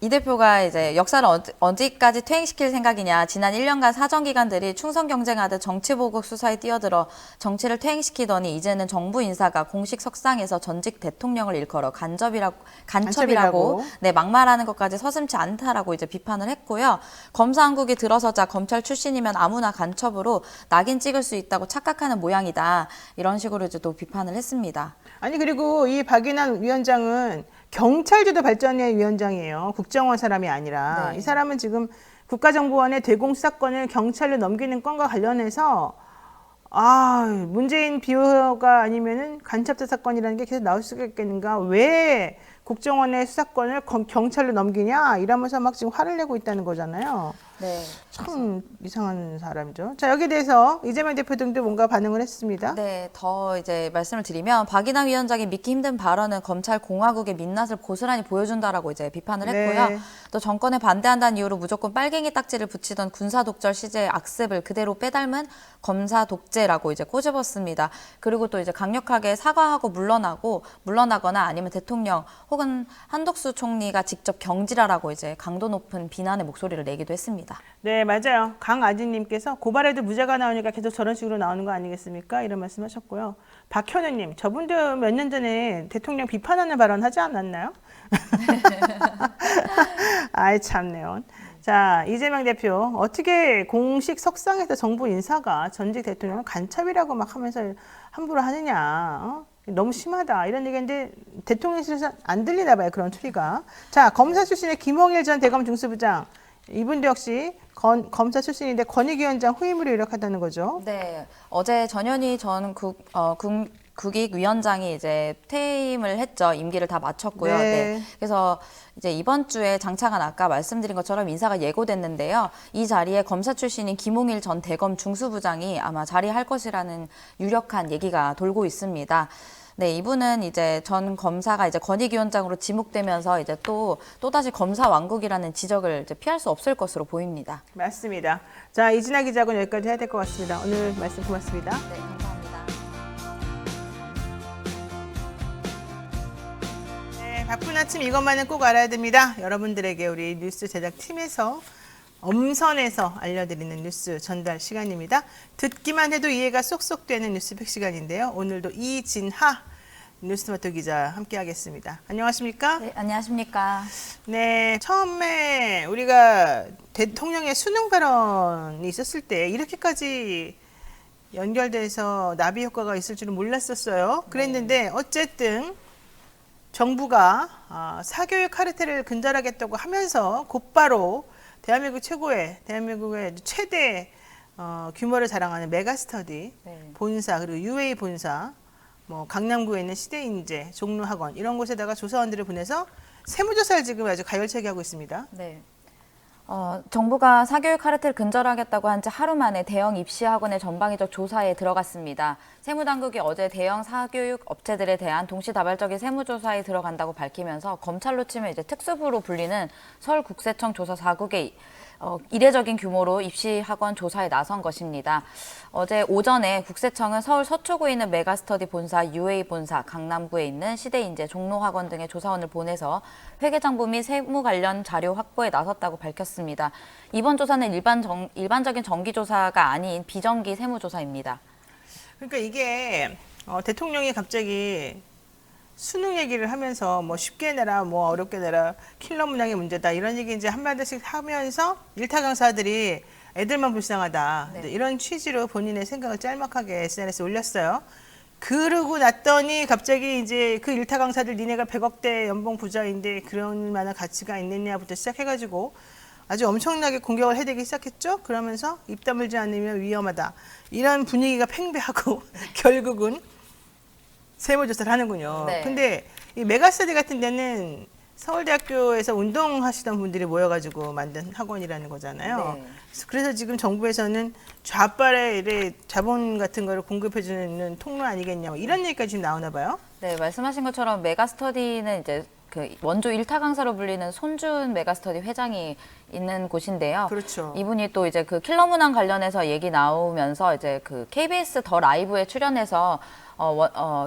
이 대표가 이제 역사를 어디까지 퇴행시킬 생각이냐. 지난 1년간 사정기관들이 충성 경쟁하듯 정치보복 수사에 뛰어들어 정치를 퇴행시키더니 이제는 정부 인사가 공식 석상에서 전직 대통령을 일컬어 간첩이라고 네, 막말하는 것까지 서슴지 않다라고 이제 비판을 했고요. 검사 한국이 들어서자 검찰 출신이면 아무나 간첩으로 낙인 찍을 수 있다고 착각하는 모양이다. 이런 식으로 이제 또 비판을 했습니다. 아니 그리고 이 박인환 위원장은 경찰제도 발전의 위원장이에요. 국정원 사람이 아니라. 네. 이 사람은 지금 국가정보원의 대공수사권을 경찰로 넘기는 건과 관련해서 문재인 비호가 아니면은 간첩자 사건이라는 게 계속 나올 수가 있겠는가? 왜 국정원의 수사권을 경찰로 넘기냐? 이러면서 막 지금 화를 내고 있다는 거잖아요. 네. 참 이상한 사람이죠. 자, 여기에 대해서 이재명 대표 등도 뭔가 반응을 했습니다. 네, 더 이제 말씀을 드리면 박인환 위원장이 믿기 힘든 발언은 검찰 공화국의 민낯을 고스란히 보여준다라고 이제 비판을 했고요. 네. 또 정권에 반대한다는 이유로 무조건 빨갱이 딱지를 붙이던 군사 독재 시제의 악습을 그대로 빼닮은 검사 독재라고 이제 꼬집었습니다. 그리고 또 이제 강력하게 사과하고 물러나거나 아니면 대통령 혹은 한덕수 총리가 직접 경질하라고 이제 강도 높은 비난의 목소리를 내기도 했습니다. 네, 맞아요. 강아지님께서 고발해도 무죄가 나오니까 계속 저런 식으로 나오는 거 아니겠습니까? 이런 말씀하셨고요. 박현우님, 저분도 몇 년 전에 대통령 비판하는 발언 하지 않았나요? 아이 참네요. 자, 이재명 대표 어떻게 공식 석상에서 정부 인사가 전직 대통령을 간첩이라고 막 하면서 함부로 하느냐? 너무 심하다 이런 얘기인데 대통령실에서 안 들리나 봐요, 그런 추리가. 자, 검사 출신의 김홍일 전 대검 중수부장, 이분도 역시 검사 출신인데 권익위원장 후임으로 이력하다는 거죠. 네, 어제 전현희 전 국익위원장이 이제 퇴임을 했죠. 임기를 다 마쳤고요. 네. 네. 그래서 이제 이번 주에 장차관 아까 말씀드린 것처럼 인사가 예고됐는데요. 이 자리에 검사 출신인 김홍일 전 대검 중수부장이 아마 자리할 것이라는 유력한 얘기가 돌고 있습니다. 네, 이분은 이제 전 검사가 이제 권익위원장으로 지목되면서 이제 또다시 검사 왕국이라는 지적을 이제 피할 수 없을 것으로 보입니다. 맞습니다. 자, 이진아 기자하고는 여기까지 해야 될 것 같습니다. 오늘 말씀 고맙습니다. 네, 감사합니다. 네, 바쁜 아침 이것만은 꼭 알아야 됩니다. 여러분들에게 우리 뉴스 제작팀에서 엄선해서 알려드리는 뉴스 전달 시간입니다. 듣기만 해도 이해가 쏙쏙 되는 뉴스팩 시간인데요. 오늘도 이진하 뉴스토마토 기자 함께하겠습니다. 안녕하십니까? 네, 안녕하십니까? 네, 처음에 우리가 대통령의 수능 발언이 있었을 때 이렇게까지 연결돼서 나비 효과가 있을 줄은 몰랐었어요. 그랬는데 어쨌든 정부가 사교육 카르텔을 근절하겠다고 하면서 곧바로 대한민국의 최대 규모를 자랑하는 메가스터디 네. 본사 그리고 UA 본사 뭐 강남구에 있는 시대인재 종로학원 이런 곳에다가 조사원들을 보내서 세무조사를 지금 아주 가열차게 하고 있습니다. 네. 정부가 사교육 카르텔 근절하겠다고 한 지 하루 만에 대형 입시 학원의 전방위적 조사에 들어갔습니다. 세무당국이 어제 대형 사교육 업체들에 대한 동시다발적인 세무조사에 들어간다고 밝히면서 검찰로 치면 이제 특수부로 불리는 서울국세청 조사 4국의 이례적인 규모로 입시 학원 조사에 나선 것입니다. 어제 오전에 국세청은 서울 서초구에 있는 메가스터디 본사, UA 본사, 강남구에 있는 시대인재, 종로학원 등의 조사원을 보내서 회계장부 및 세무 관련 자료 확보에 나섰다고 밝혔습니다. 이번 조사는 일반적인 정기조사가 아닌 비정기 세무조사입니다. 그러니까 이게 대통령이 갑자기 수능 얘기를 하면서 뭐 쉽게 내라, 뭐 어렵게 내라, 킬러 문항의 문제다 이런 얘기 이제 한마디씩 하면서 일타 강사들이 애들만 불쌍하다 네. 이런 취지로 본인의 생각을 짤막하게 SNS에 올렸어요. 그러고 났더니 갑자기 이제 그 일타 강사들 니네가 100억대 연봉 부자인데 그런 만한 가치가 있느냐부터 시작해가지고 아주 엄청나게 공격을 해대기 시작했죠. 그러면서 입 다물지 않으면 위험하다 이런 분위기가 팽배하고 결국은 세무조사를 하는군요. 네. 근데 이 메가스터디 같은 데는 서울대학교에서 운동하시던 분들이 모여가지고 만든 학원이라는 거잖아요. 네. 그래서 지금 정부에서는 좌빨의 자본 같은 거를 공급해주는 통로 아니겠냐, 뭐 이런 얘기까지 지금 나오나 봐요. 네, 말씀하신 것처럼 메가스터디는 이제 그 원조 일타 강사로 불리는 손준 메가스터디 회장이 있는 곳인데요. 그렇죠. 이분이 또 이제 그 킬러 문항 관련해서 얘기 나오면서 이제 그 KBS 더 라이브에 출연해서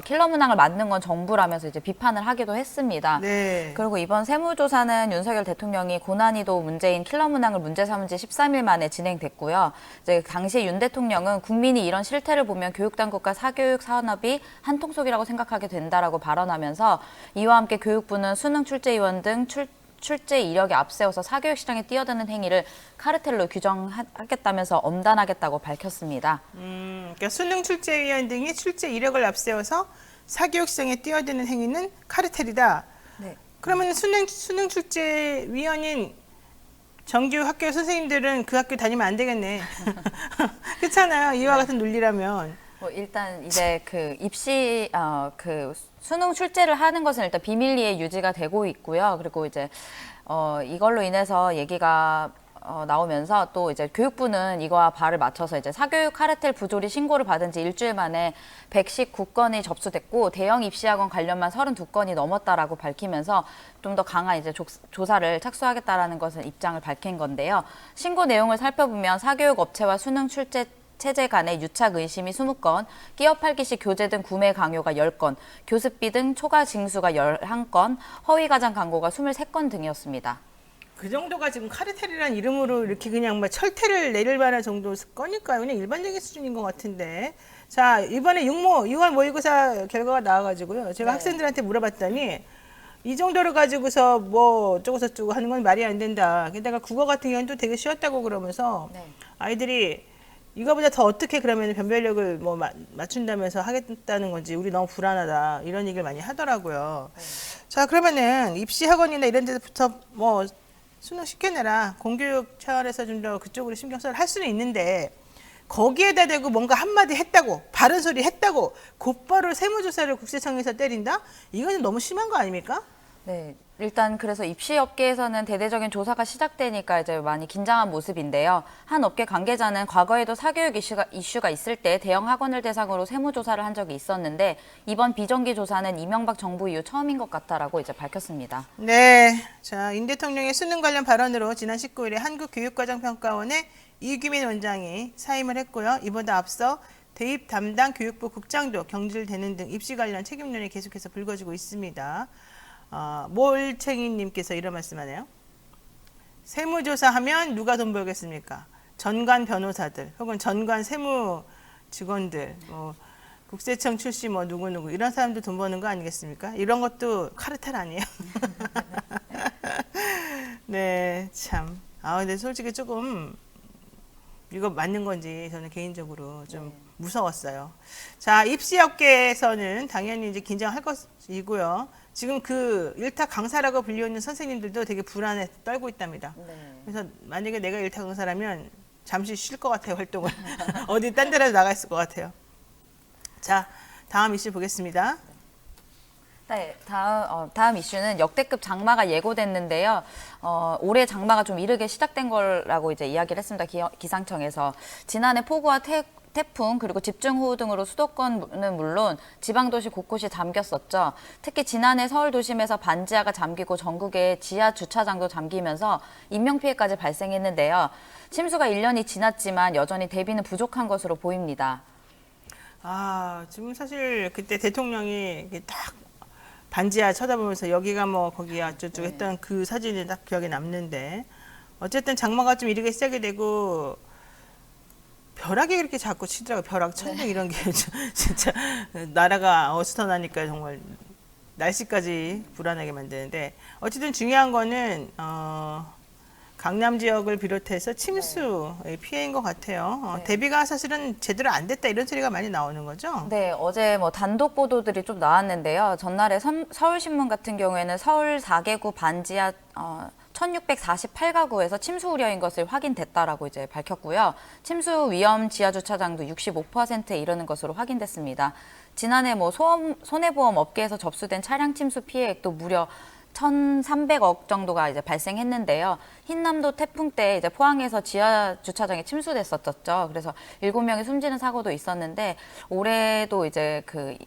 킬러 문항을 만든 건 정부라면서 이제 비판을 하기도 했습니다. 네. 그리고 이번 세무조사는 윤석열 대통령이 고난이도 문제인 킬러 문항을 문제 삼은 지 13일 만에 진행됐고요. 이제 당시 윤 대통령은 국민이 이런 실태를 보면 교육당국과 사교육 산업이 한통속이라고 생각하게 된다라고 발언하면서 이와 함께 교육부는 수능 출제위원 등 출제 이력에 앞세워서 사교육 시장에 뛰어드는 행위를 카르텔로 규정하겠다면서 엄단하겠다고 밝혔습니다. 그러니까 수능 출제위원 등이 출제 이력을 앞세워서 사교육 시장에 뛰어드는 행위는 카르텔이다. 네. 그러면 수능 출제위원인 정규 학교 선생님들은 그 학교 다니면 안 되겠네. 그렇잖아요. 이와 같은 논리라면. 일단 이제 그 입시 그 수능 출제를 하는 것은 일단 비밀리에 유지가 되고 있고요. 그리고 이제 이걸로 인해서 얘기가 나오면서 또 이제 교육부는 이거와 발을 맞춰서 이제 사교육 카르텔 부조리 신고를 받은 지 일주일 만에 119건이 접수됐고 대형 입시학원 관련만 32건이 넘었다라고 밝히면서 좀 더 강한 이제 조사를 착수하겠다라는 것은 입장을 밝힌 건데요. 신고 내용을 살펴보면 사교육 업체와 수능 출제 체제 간의 유착 의심이 20건, 끼어 팔기 시 교재 등 구매 강요가 10건, 교습비 등 초과 징수가 11건, 허위 가장 광고가 23건 등이었습니다. 그 정도가 지금 카르텔이라는 이름으로 이렇게 그냥 뭐 철퇴를 내릴 만한 정도 거니까요. 그냥 일반적인 수준인 것 같은데. 자, 이번에 6월 모의고사 결과가 나와가지고요. 제가 네. 학생들한테 물어봤더니 이 정도를 가지고서 뭐 어쩌고저쩌고 하는 건 말이 안 된다. 게다가 국어 같은 경우는 또 되게 쉬웠다고 그러면서 네. 아이들이 이거보다 더 어떻게 그러면 변별력을 뭐 맞춘다면서 하겠다는 건지 우리 너무 불안하다 이런 얘기를 많이 하더라고요. 자, 그러면은 입시 학원이나 이런 데부터 뭐 수능 쉽게 내라 공교육 차원에서 좀 더 그쪽으로 신경 써서 할 수는 있는데 거기에다 대고 뭔가 한마디 했다고 바른 소리 했다고 곧바로 세무조사를 국세청에서 때린다? 이거는 너무 심한 거 아닙니까? 네, 일단 그래서 입시 업계에서는 대대적인 조사가 시작되니까 이제 많이 긴장한 모습인데요. 한 업계 관계자는 과거에도 사교육 이슈가 있을 때 대형 학원을 대상으로 세무조사를 한 적이 있었는데 이번 비정기 조사는 이명박 정부 이후 처음인 것 같다라고 이제 밝혔습니다. 네, 자, 윤 대통령의 수능 관련 발언으로 지난 19일에 한국교육과정평가원의 이규민 원장이 사임을 했고요. 이보다 앞서 대입 담당 교육부 국장도 경질되는 등 입시 관련 책임론이 계속해서 불거지고 있습니다. 몰챙이님께서 이런 말씀하네요. 세무조사하면 누가 돈 벌겠습니까? 전관 변호사들 혹은 전관 세무 직원들, 국세청 출신 뭐 누구 이런 사람들 돈 버는 거 아니겠습니까? 이런 것도 카르텔 아니에요? 네, 참. 근데 솔직히 조금 이거 맞는 건지 저는 개인적으로 좀 무서웠어요. 자, 입시업계에서는 당연히 이제 긴장할 것이고요. 지금 그 일타 강사라고 불리우는 선생님들도 되게 불안해 떨고 있답니다. 네. 그래서 만약에 내가 일타 강사라면 잠시 쉴 것 같아요, 활동을. 어디 딴 데라도 나가 있을 것 같아요. 자, 다음 이슈 보겠습니다. 네, 다음 이슈는 역대급 장마가 예고됐는데요. 올해 장마가 좀 이르게 시작된 거라고 이제 이야기를 했습니다. 기상청에서. 지난해 폭우와 태풍 그리고 집중호우 등으로 수도권은 물론 지방도시 곳곳이 잠겼었죠. 특히 지난해 서울 도심에서 반지하가 잠기고 전국의 지하 주차장도 잠기면서 인명피해까지 발생했는데요. 침수가 1년이 지났지만 여전히 대비는 부족한 것으로 보입니다. 지금 사실 그때 대통령이 딱 반지하 쳐다보면서 여기가 뭐 거기야 어쩌고 했던 그 사진이 딱 기억에 남는데 어쨌든 장마가 좀 이르게 시작이 되고 벼락이 그렇게 자꾸 치더라고요. 벼락, 천둥 이런 게 진짜 나라가 어수선하니까 정말 날씨까지 불안하게 만드는데 어쨌든 중요한 거는 강남 지역을 비롯해서 침수의 피해인 것 같아요. 네. 대비가 사실은 제대로 안 됐다 이런 소리가 많이 나오는 거죠. 네, 어제 뭐 단독 보도들이 좀 나왔는데요. 전날에 서울신문 같은 경우에는 서울 4개구 반지하 1648가구에서 침수 우려인 것을 확인됐다라고 이제 밝혔고요. 침수 위험 지하 주차장도 65%에 이르는 것으로 확인됐습니다. 지난해 뭐 손해보험 업계에서 접수된 차량 침수 피해액도 무려 1,300억 정도가 이제 발생했는데요. 흰남도 태풍 때 이제 포항에서 지하 주차장에 침수됐었죠. 그래서 7명이 숨지는 사고도 있었는데 올해도 이제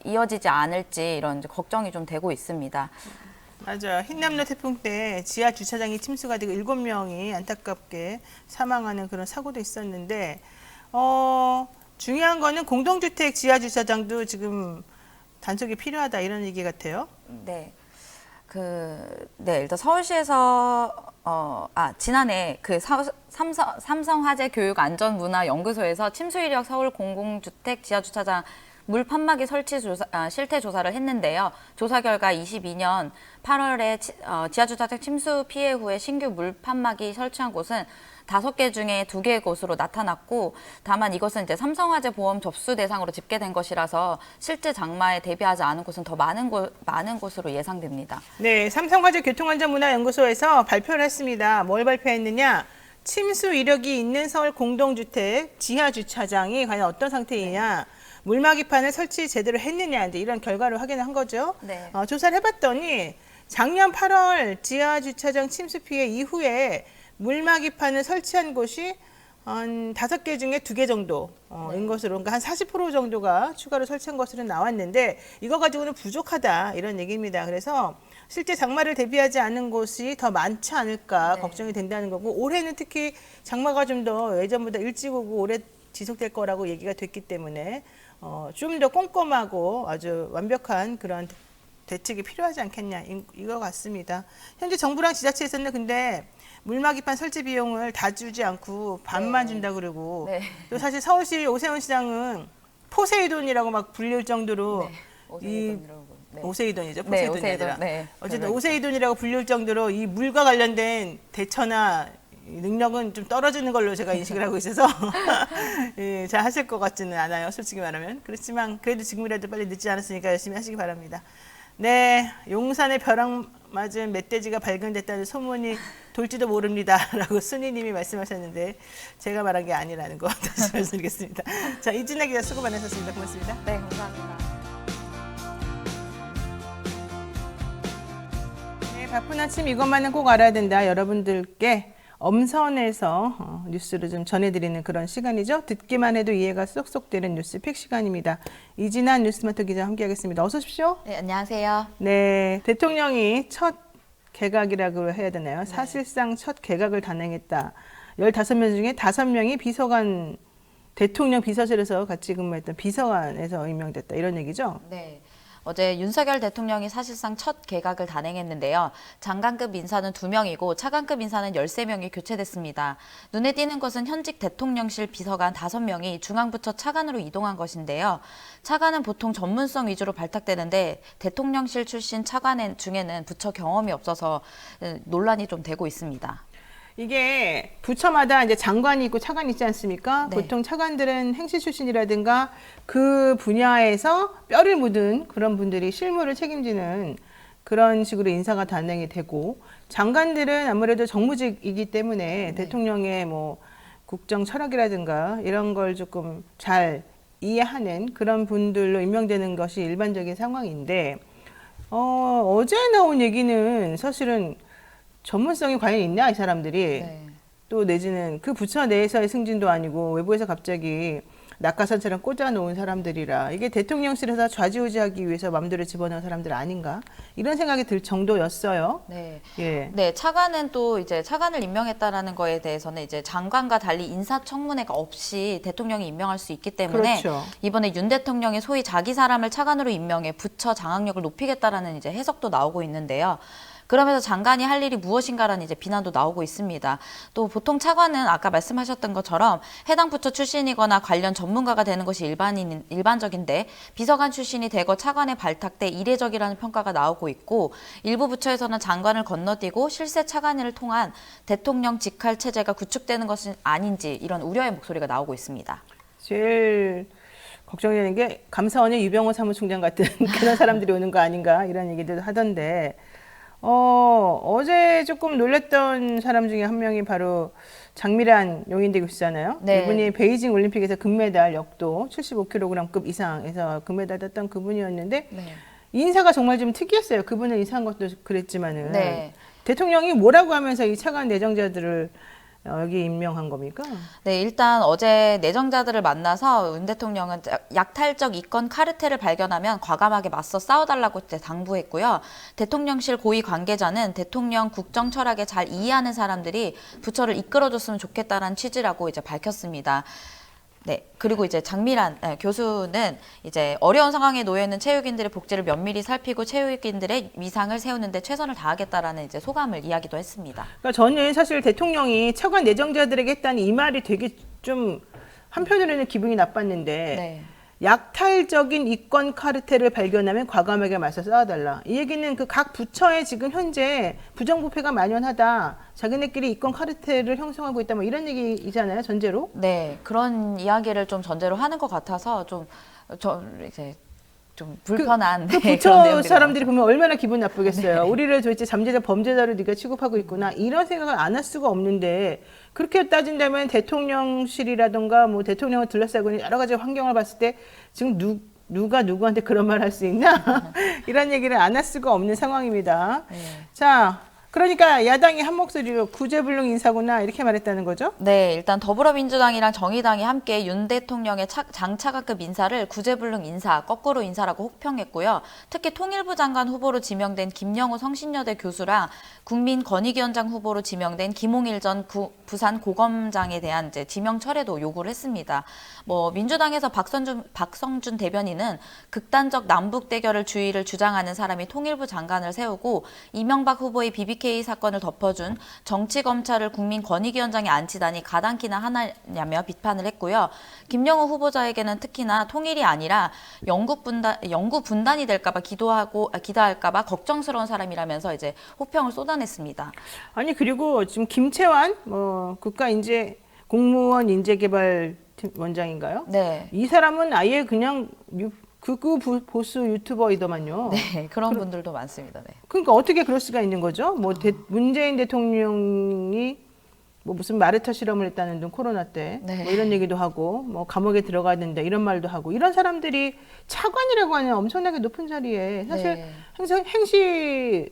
이어지지 않을지 이런 이제 걱정이 좀 되고 있습니다. 맞아요. 흰남노 태풍 때 지하 주차장이 침수가 되고 7명이 안타깝게 사망하는 그런 사고도 있었는데 중요한 거는 공동주택 지하 주차장도 지금 단속이 필요하다 이런 얘기 같아요. 네. 일단 서울시에서 지난해 삼성화재 교육안전문화연구소에서 침수 이력 서울 공공주택 지하주차장 물 판막이 설치 실태 조사를 했는데요. 조사 결과 22년 8월에 지하주차장 침수 피해 후에 신규 물 판막이 설치한 곳은 5개 중에 2개의 곳으로 나타났고, 다만 이것은 이제 삼성화재 보험 접수 대상으로 집계된 것이라서 실제 장마에 대비하지 않은 곳은 더 많은 곳으로 예상됩니다. 네, 삼성화재 교통안전문화연구소에서 발표를 했습니다. 뭘 발표했느냐? 침수 이력이 있는 서울 공동주택 지하주차장이 과연 어떤 상태이냐? 물막이판을 설치 제대로 했느냐? 이런 결과를 확인한 거죠. 네. 조사를 해봤더니 작년 8월 지하주차장 침수 피해 이후에 물막이판을 설치한 곳이 한 5개 중에 2개 정도인 것으로, 그러니까 한 40% 정도가 추가로 설치한 것으로 나왔는데 이거 가지고는 부족하다 이런 얘기입니다. 그래서 실제 장마를 대비하지 않은 곳이 더 많지 않을까 걱정이 된다는 거고, 올해는 특히 장마가 좀 더 예전보다 일찍 오고 오래 지속될 거라고 얘기가 됐기 때문에 좀 더 꼼꼼하고 아주 완벽한 그런 대책이 필요하지 않겠냐 이거 같습니다. 현재 정부랑 지자체에서는 근데 물막이판 설치 비용을 다 주지 않고 반만 준다 그러고, 또 사실 서울시 오세훈 시장은 포세이돈이라고 막 불릴 정도로 오세이돈이죠. 포세이돈이 아니라 어쨌든 오세이돈이라고 불릴 정도로 이 물과 관련된 대처나 능력은 좀 떨어지는 걸로 제가 인식을 하고 있어서 예, 잘 하실 것 같지는 않아요. 솔직히 말하면. 그렇지만 그래도 지금이라도 빨리 늦지 않았으니까 열심히 하시기 바랍니다. 네, 용산에 벼락 맞은 멧돼지가 발견됐다는 소문이 돌지도 모릅니다. 라고 순이님이 말씀하셨는데 제가 말한 게 아니라는 거 다시 말씀드리겠습니다. 자, 이진아 기자 수고 많으셨습니다. 고맙습니다. 네, 감사합니다. 네, 바쁜 아침 이것만은 꼭 알아야 된다. 여러분들께 엄선해서 뉴스를 좀 전해드리는 그런 시간이죠. 듣기만 해도 이해가 쏙쏙 되는 뉴스 픽 시간입니다. 이진아 뉴스마터 기자 함께하겠습니다. 어서 오십시오. 네, 안녕하세요. 네, 대통령이 첫 개각이라고 해야 되나요? 사실상 첫 개각을 단행했다. 15명 중에 5명이 비서관, 대통령 비서실에서 같이 근무했던 비서관에서 임명됐다. 이런 얘기죠? 네. 어제 윤석열 대통령이 사실상 첫 개각을 단행했는데요. 장관급 인사는 2명이고 차관급 인사는 13명이 교체됐습니다. 눈에 띄는 것은 현직 대통령실 비서관 5명이 중앙부처 차관으로 이동한 것인데요. 차관은 보통 전문성 위주로 발탁되는데 대통령실 출신 차관 중에는 부처 경험이 없어서 논란이 좀 되고 있습니다. 이게 부처마다 이제 장관이 있고 차관이 있지 않습니까? 네. 보통 차관들은 행시 출신이라든가 그 분야에서 뼈를 묻은 그런 분들이 실무를 책임지는 그런 식으로 인사가 단행이 되고, 장관들은 아무래도 정무직이기 때문에 대통령의 뭐 국정 철학이라든가 이런 걸 조금 잘 이해하는 그런 분들로 임명되는 것이 일반적인 상황인데, 어제 나온 얘기는 사실은 전문성이 과연 있냐 이 사람들이. 또 내지는 그 부처 내에서의 승진도 아니고 외부에서 갑자기 낙하산처럼 꽂아놓은 사람들이라 이게 대통령실에서 좌지우지하기 위해서 마음대로 집어넣은 사람들 아닌가 이런 생각이 들 정도였어요. 네. 예. 네, 차관은 또 이제 차관을 임명했다라는 거에 대해서는 이제 장관과 달리 인사청문회가 없이 대통령이 임명할 수 있기 때문에 그렇죠. 이번에 윤 대통령이 소위 자기 사람을 차관으로 임명해 부처 장악력을 높이겠다라는 이제 해석도 나오고 있는데요. 그러면서 장관이 할 일이 무엇인가라는 이제 비난도 나오고 있습니다. 또 보통 차관은 아까 말씀하셨던 것처럼 해당 부처 출신이거나 관련 전문가가 되는 것이 일반적인데 비서관 출신이 대거 차관에 발탁돼 이례적이라는 평가가 나오고 있고, 일부 부처에서는 장관을 건너뛰고 실세 차관을 통한 대통령 직할 체제가 구축되는 것은 아닌지 이런 우려의 목소리가 나오고 있습니다. 제일 걱정되는 게 감사원의 유병호 사무총장 같은 그런 사람들이 오는 거 아닌가 이런 얘기들 하던데, 어제 조금 놀랐던 사람 중에 한 명이 바로 장미란 용인대 교수잖아요. 네. 이분이 베이징 올림픽에서 금메달 역도 75kg급 이상에서 금메달 땄던 그분이었는데 인사가 정말 좀 특이했어요. 그분을 인사한 것도 그랬지만은 대통령이 뭐라고 하면서 이 차관 내정자들을 여기 임명한 겁니까? 네, 일단 어제 내정자들을 만나서 윤 대통령은 약탈적 이권 카르텔을 발견하면 과감하게 맞서 싸워달라고 당부했고요. 대통령실 고위 관계자는 대통령 국정 철학에 잘 이해하는 사람들이 부처를 이끌어줬으면 좋겠다라는 취지라고 이제 밝혔습니다. 네, 그리고 이제 장미란 교수는 이제 어려운 상황에 놓여 있는 체육인들의 복지를 면밀히 살피고 체육인들의 위상을 세우는데 최선을 다하겠다라는 이제 소감을 이야기도 했습니다. 그러니까 저는 사실 대통령이 차관 내정자들에게 했다는 이 말이 되게 좀 한편으로는 기분이 나빴는데 네. 약탈적인 이권 카르텔을 발견하면 과감하게 맞서 싸워달라. 이 얘기는 그 각 부처에 지금 현재 부정부패가 만연하다. 자기네끼리 이권 카르텔을 형성하고 있다. 뭐 이런 얘기이잖아요, 전제로. 네, 그런 이야기를 좀 전제로 하는 것 같아서 이제 좀 불편한 그 네, 그런 부처 내용들이 사람들이 나왔죠. 보면 얼마나 기분 나쁘겠어요. 네. 우리를 도대체 잠재적 범죄자로 네가 취급하고 있구나. 이런 생각을 안 할 수가 없는데 그렇게 따진다면 대통령실이라든가 뭐 대통령을 둘러싸고 있는 여러 가지 환경을 봤을 때 지금 누가 누구한테 그런 말 할 수 있나? 이런 얘기를 안 할 수가 없는 상황입니다. 네. 자, 그러니까 야당이 한 목소리로 구제불능 인사구나 이렇게 말했다는 거죠? 네, 일단 더불어민주당이랑 정의당이 함께 윤 대통령의 장차관급 인사를 구제불능 인사, 거꾸로 인사라고 혹평했고요. 특히 통일부 장관 후보로 지명된 김영우 성신여대 교수랑 국민권익위원장 후보로 지명된 김홍일 전 부산 고검장에 대한 이제 지명 철회도 요구를 했습니다. 뭐 민주당에서 박성준 대변인은 극단적 남북 대결을 주의를 주장하는 사람이 통일부 장관을 세우고 이명박 후보의 BBK 사건을 덮어준 정치검찰을 국민권익위원장에 앉히다니 가당키나 하나냐며 비판을 했고요. 김영우 후보자에게는 특히나 통일이 아니라 영구 분단이 될까봐 기도할까봐 걱정스러운 사람이라면서 이제 혹평을 쏟아냈습니다. 아니 그리고 지금 김채환 국가인재 공무원 인재개발 원장인가요? 네. 이 사람은 아예 그냥 극우 보수 유튜버이더만요. 네, 그런 분들도 많습니다. 네. 그러니까 어떻게 그럴 수가 있는 거죠? 뭐 문재인 대통령이 뭐 무슨 마르타 실험을 했다는 등 코로나 때 네. 뭐 이런 얘기도 하고 뭐 감옥에 들어가야 된다 이런 말도 하고 이런 사람들이 차관이라고 하는 엄청나게 높은 자리에 사실 네. 행시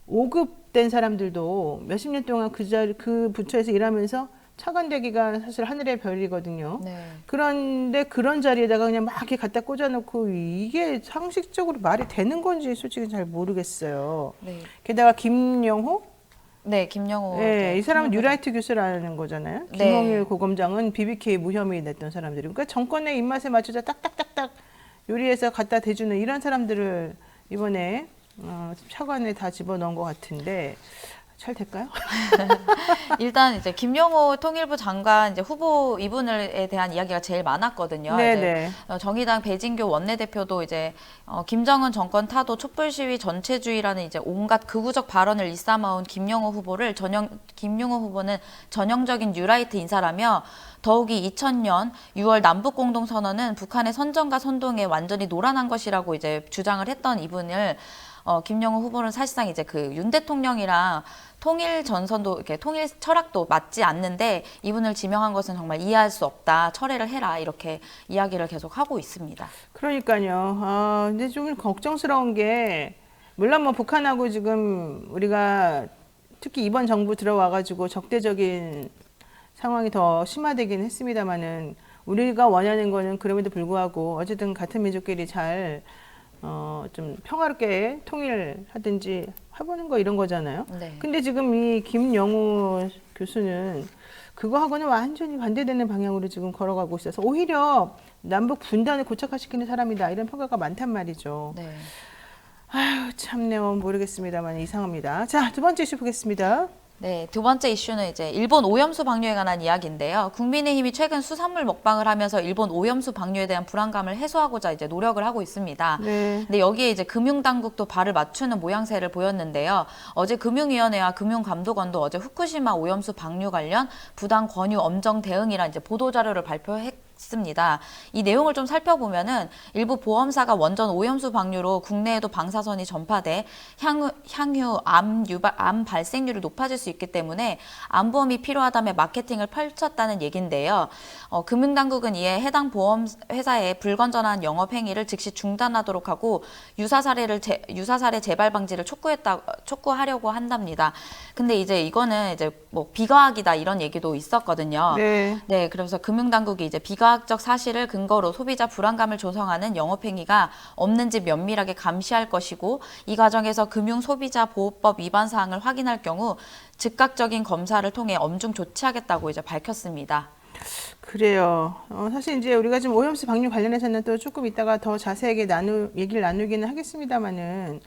5급 된 사람들도 몇십 년 동안 그 부처에서 일하면서 차관 되기가 사실 하늘의 별이거든요. 네. 그런데 그런 자리에다가 그냥 막 이렇게 갖다 꽂아놓고 이게 상식적으로 말이 되는 건지 솔직히 잘 모르겠어요. 네. 게다가 김영호? 네, 김영호. 네, 이 사람은 뉴라이트 교수라는 거잖아요. 네. 김홍일 고검장은 BBK 무혐의 냈던 사람들이. 그러니까 정권의 입맛에 맞춰서 딱딱딱딱 요리해서 갖다 대주는 이런 사람들을 이번에 차관에 다 집어넣은 것 같은데 잘 될까요? 일단 이제 김영호 통일부 장관 이제 후보 이분에 대한 이야기가 제일 많았거든요. 네네. 이제 정의당 배진교 원내대표도 이제 김정은 정권 타도 촛불 시위 전체주의라는 이제 온갖 극우적 발언을 일삼아온 김영호 후보는 전형적인 뉴라이트 인사라며 더욱이 2000년 6월 남북 공동선언은 북한의 선전과 선동에 완전히 노란한 것이라고 이제 주장을 했던 이분을 김영호 후보는 사실상 이제 그 윤 대통령이랑 통일 전선도 이렇게 통일 철학도 맞지 않는데 이분을 지명한 것은 정말 이해할 수 없다. 철회를 해라. 이렇게 이야기를 계속 하고 있습니다. 그러니까요. 근데 좀 걱정스러운 게 물론 뭐 북한하고 지금 우리가 특히 이번 정부 들어와가지고 적대적인 상황이 더 심화되긴 했습니다만은 우리가 원하는 거는 그럼에도 불구하고 어쨌든 같은 민족끼리 잘 좀 평화롭게 통일하든지 해보는 거 이런 거잖아요. 네. 근데 지금 이 김영우 교수는 그거하고는 완전히 반대되는 방향으로 지금 걸어가고 있어서 오히려 남북 분단을 고착화시키는 사람이다 이런 평가가 많단 말이죠. 네. 아유 참네요. 모르겠습니다만 이상합니다. 자, 두 번째 이슈 보겠습니다. 네, 두 번째 이슈는 이제 일본 오염수 방류에 관한 이야기인데요. 국민의힘이 최근 수산물 먹방을 하면서 일본 오염수 방류에 대한 불안감을 해소하고자 이제 노력을 하고 있습니다. 네. 근데 여기에 이제 금융당국도 발을 맞추는 모양새를 보였는데요. 어제 금융위원회와 금융감독원도 어제 후쿠시마 오염수 방류 관련 부당 권유 엄정 대응이란 이제 보도자료를 발표했습니다. 이 내용을 좀 살펴보면은 일부 보험사가 원전 오염수 방류로 국내에도 방사선이 전파돼 향후 암 발생률이 높아질 수 있기 때문에 암보험이 필요하다며 마케팅을 펼쳤다는 얘긴데요. 금융당국은 이에 해당 보험 회사의 불건전한 영업 행위를 즉시 중단하도록 하고 유사 사례 재발 방지를 촉구하려고 한답니다. 근데 이제 이거는 이제 뭐 비과학이다 이런 얘기도 있었거든요. 네. 네, 그래서 금융당국이 이제 비과학적 사실을 근거로 소비자 불안감을 조성하는 영업행위가 없는지 면밀하게 감시할 것이고 이 과정에서 금융소비자보호법 위반 사항을 확인할 경우 즉각적인 검사를 통해 엄중 조치하겠다고 이제 밝혔습니다. 그래요. 사실 이제 우리가 지금 오염수 방류 관련해서는 또 조금 이따가 더 자세하게 얘기를 나누기는 하겠습니다만은,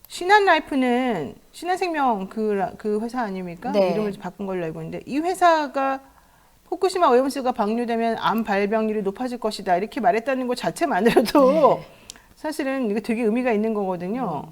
신한라이프는 신한생명 그 회사 아닙니까? 네. 이름을 바꾼 걸로 알고 있는데, 이 회사가 후쿠시마 오염수가 방류되면 암 발병률이 높아질 것이다. 이렇게 말했다는 것 자체만으로도 사실은 이게 되게 의미가 있는 거거든요.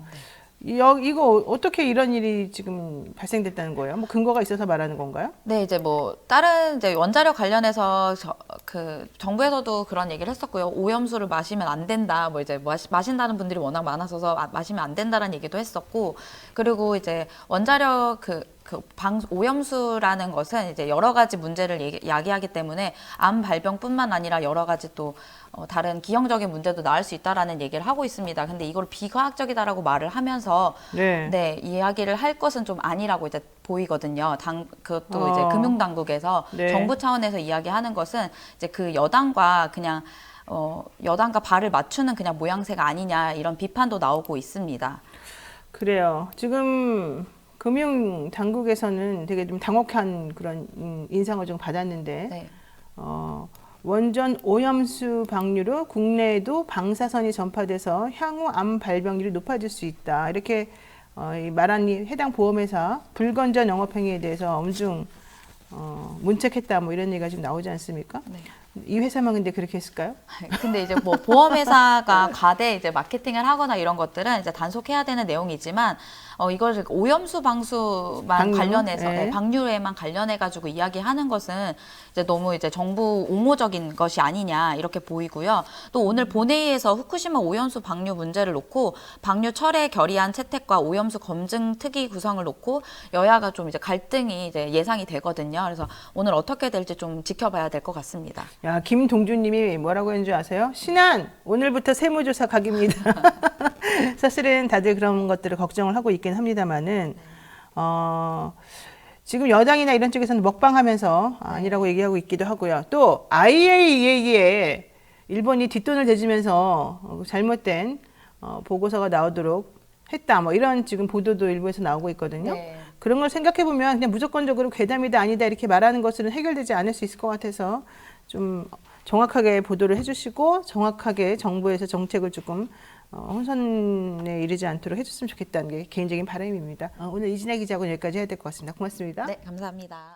이거 어떻게 이런 일이 지금 발생됐다는 거예요? 뭐 근거가 있어서 말하는 건가요? 네, 이제 뭐 다른 이제 원자력 관련해서 그 정부에서도 그런 얘기를 했었고요. 오염수를 마시면 안 된다. 뭐 이제 마신다는 분들이 워낙 많아서 마시면 안 된다라는 얘기도 했었고, 그리고 이제 원자력 오염수라는 것은 이제 여러 가지 문제를 야기하기 때문에 암 발병뿐만 아니라 여러 가지 또 다른 기형적인 문제도 나올 수 있다라는 얘기를 하고 있습니다. 근데 이걸 비과학적이다라고 말을 하면서 네, 이야기를 할 것은 좀 아니라고 이제 보이거든요. 그것도 이제 금융당국에서 네. 정부 차원에서 이야기하는 것은 이제 그 여당과 그냥 여당과 발을 맞추는 그냥 모양새가 아니냐 이런 비판도 나오고 있습니다. 그래요. 지금 금융 당국에서는 되게 좀 당혹한 그런 인상을 좀 받았는데, 네. 원전 오염수 방류로 국내에도 방사선이 전파돼서 향후 암 발병률이 높아질 수 있다. 이렇게 말한 이 해당 보험회사 불건전 영업행위에 대해서 엄중 문책했다. 뭐 이런 얘기가 지금 나오지 않습니까? 네. 이 회사만 근데 그렇게 했을까요? 근데 이제 뭐 보험회사가 과대 이제 마케팅을 하거나 이런 것들은 이제 단속해야 되는 내용이지만 이걸 오염수 방류 관련해서 네. 방류에만 관련해 가지고 이야기하는 것은 이제 너무 이제 정부 옹호적인 것이 아니냐 이렇게 보이고요. 또 오늘 본회의에서 후쿠시마 오염수 방류 문제를 놓고 방류 철회 결의안 채택과 오염수 검증 특위 구성을 놓고 여야가 좀 이제 갈등이 이제 예상이 되거든요. 그래서 오늘 어떻게 될지 좀 지켜봐야 될 것 같습니다. 야, 김동준님이 뭐라고 했는 줄 아세요? 신한 오늘부터 세무조사 각입니다. 사실은 다들 그런 것들을 걱정을 하고 있긴 합니다만은 지금 여당이나 이런 쪽에서는 먹방하면서 아니라고 얘기하고 있기도 하고요. 또 IAEA에 일본이 뒷돈을 대주면서 잘못된 보고서가 나오도록 했다. 뭐 이런 지금 보도도 일부에서 나오고 있거든요. 네. 그런 걸 생각해 보면 그냥 무조건적으로 괴담이다 아니다 이렇게 말하는 것으로는 해결되지 않을 수 있을 것 같아서 좀 정확하게 보도를 해주시고 정확하게 정부에서 정책을 조금 혼선에 이르지 않도록 해줬으면 좋겠다는 게 개인적인 바람입니다. 오늘 이진아 기자하고 여기까지 해야 될 것 같습니다. 고맙습니다. 네, 감사합니다.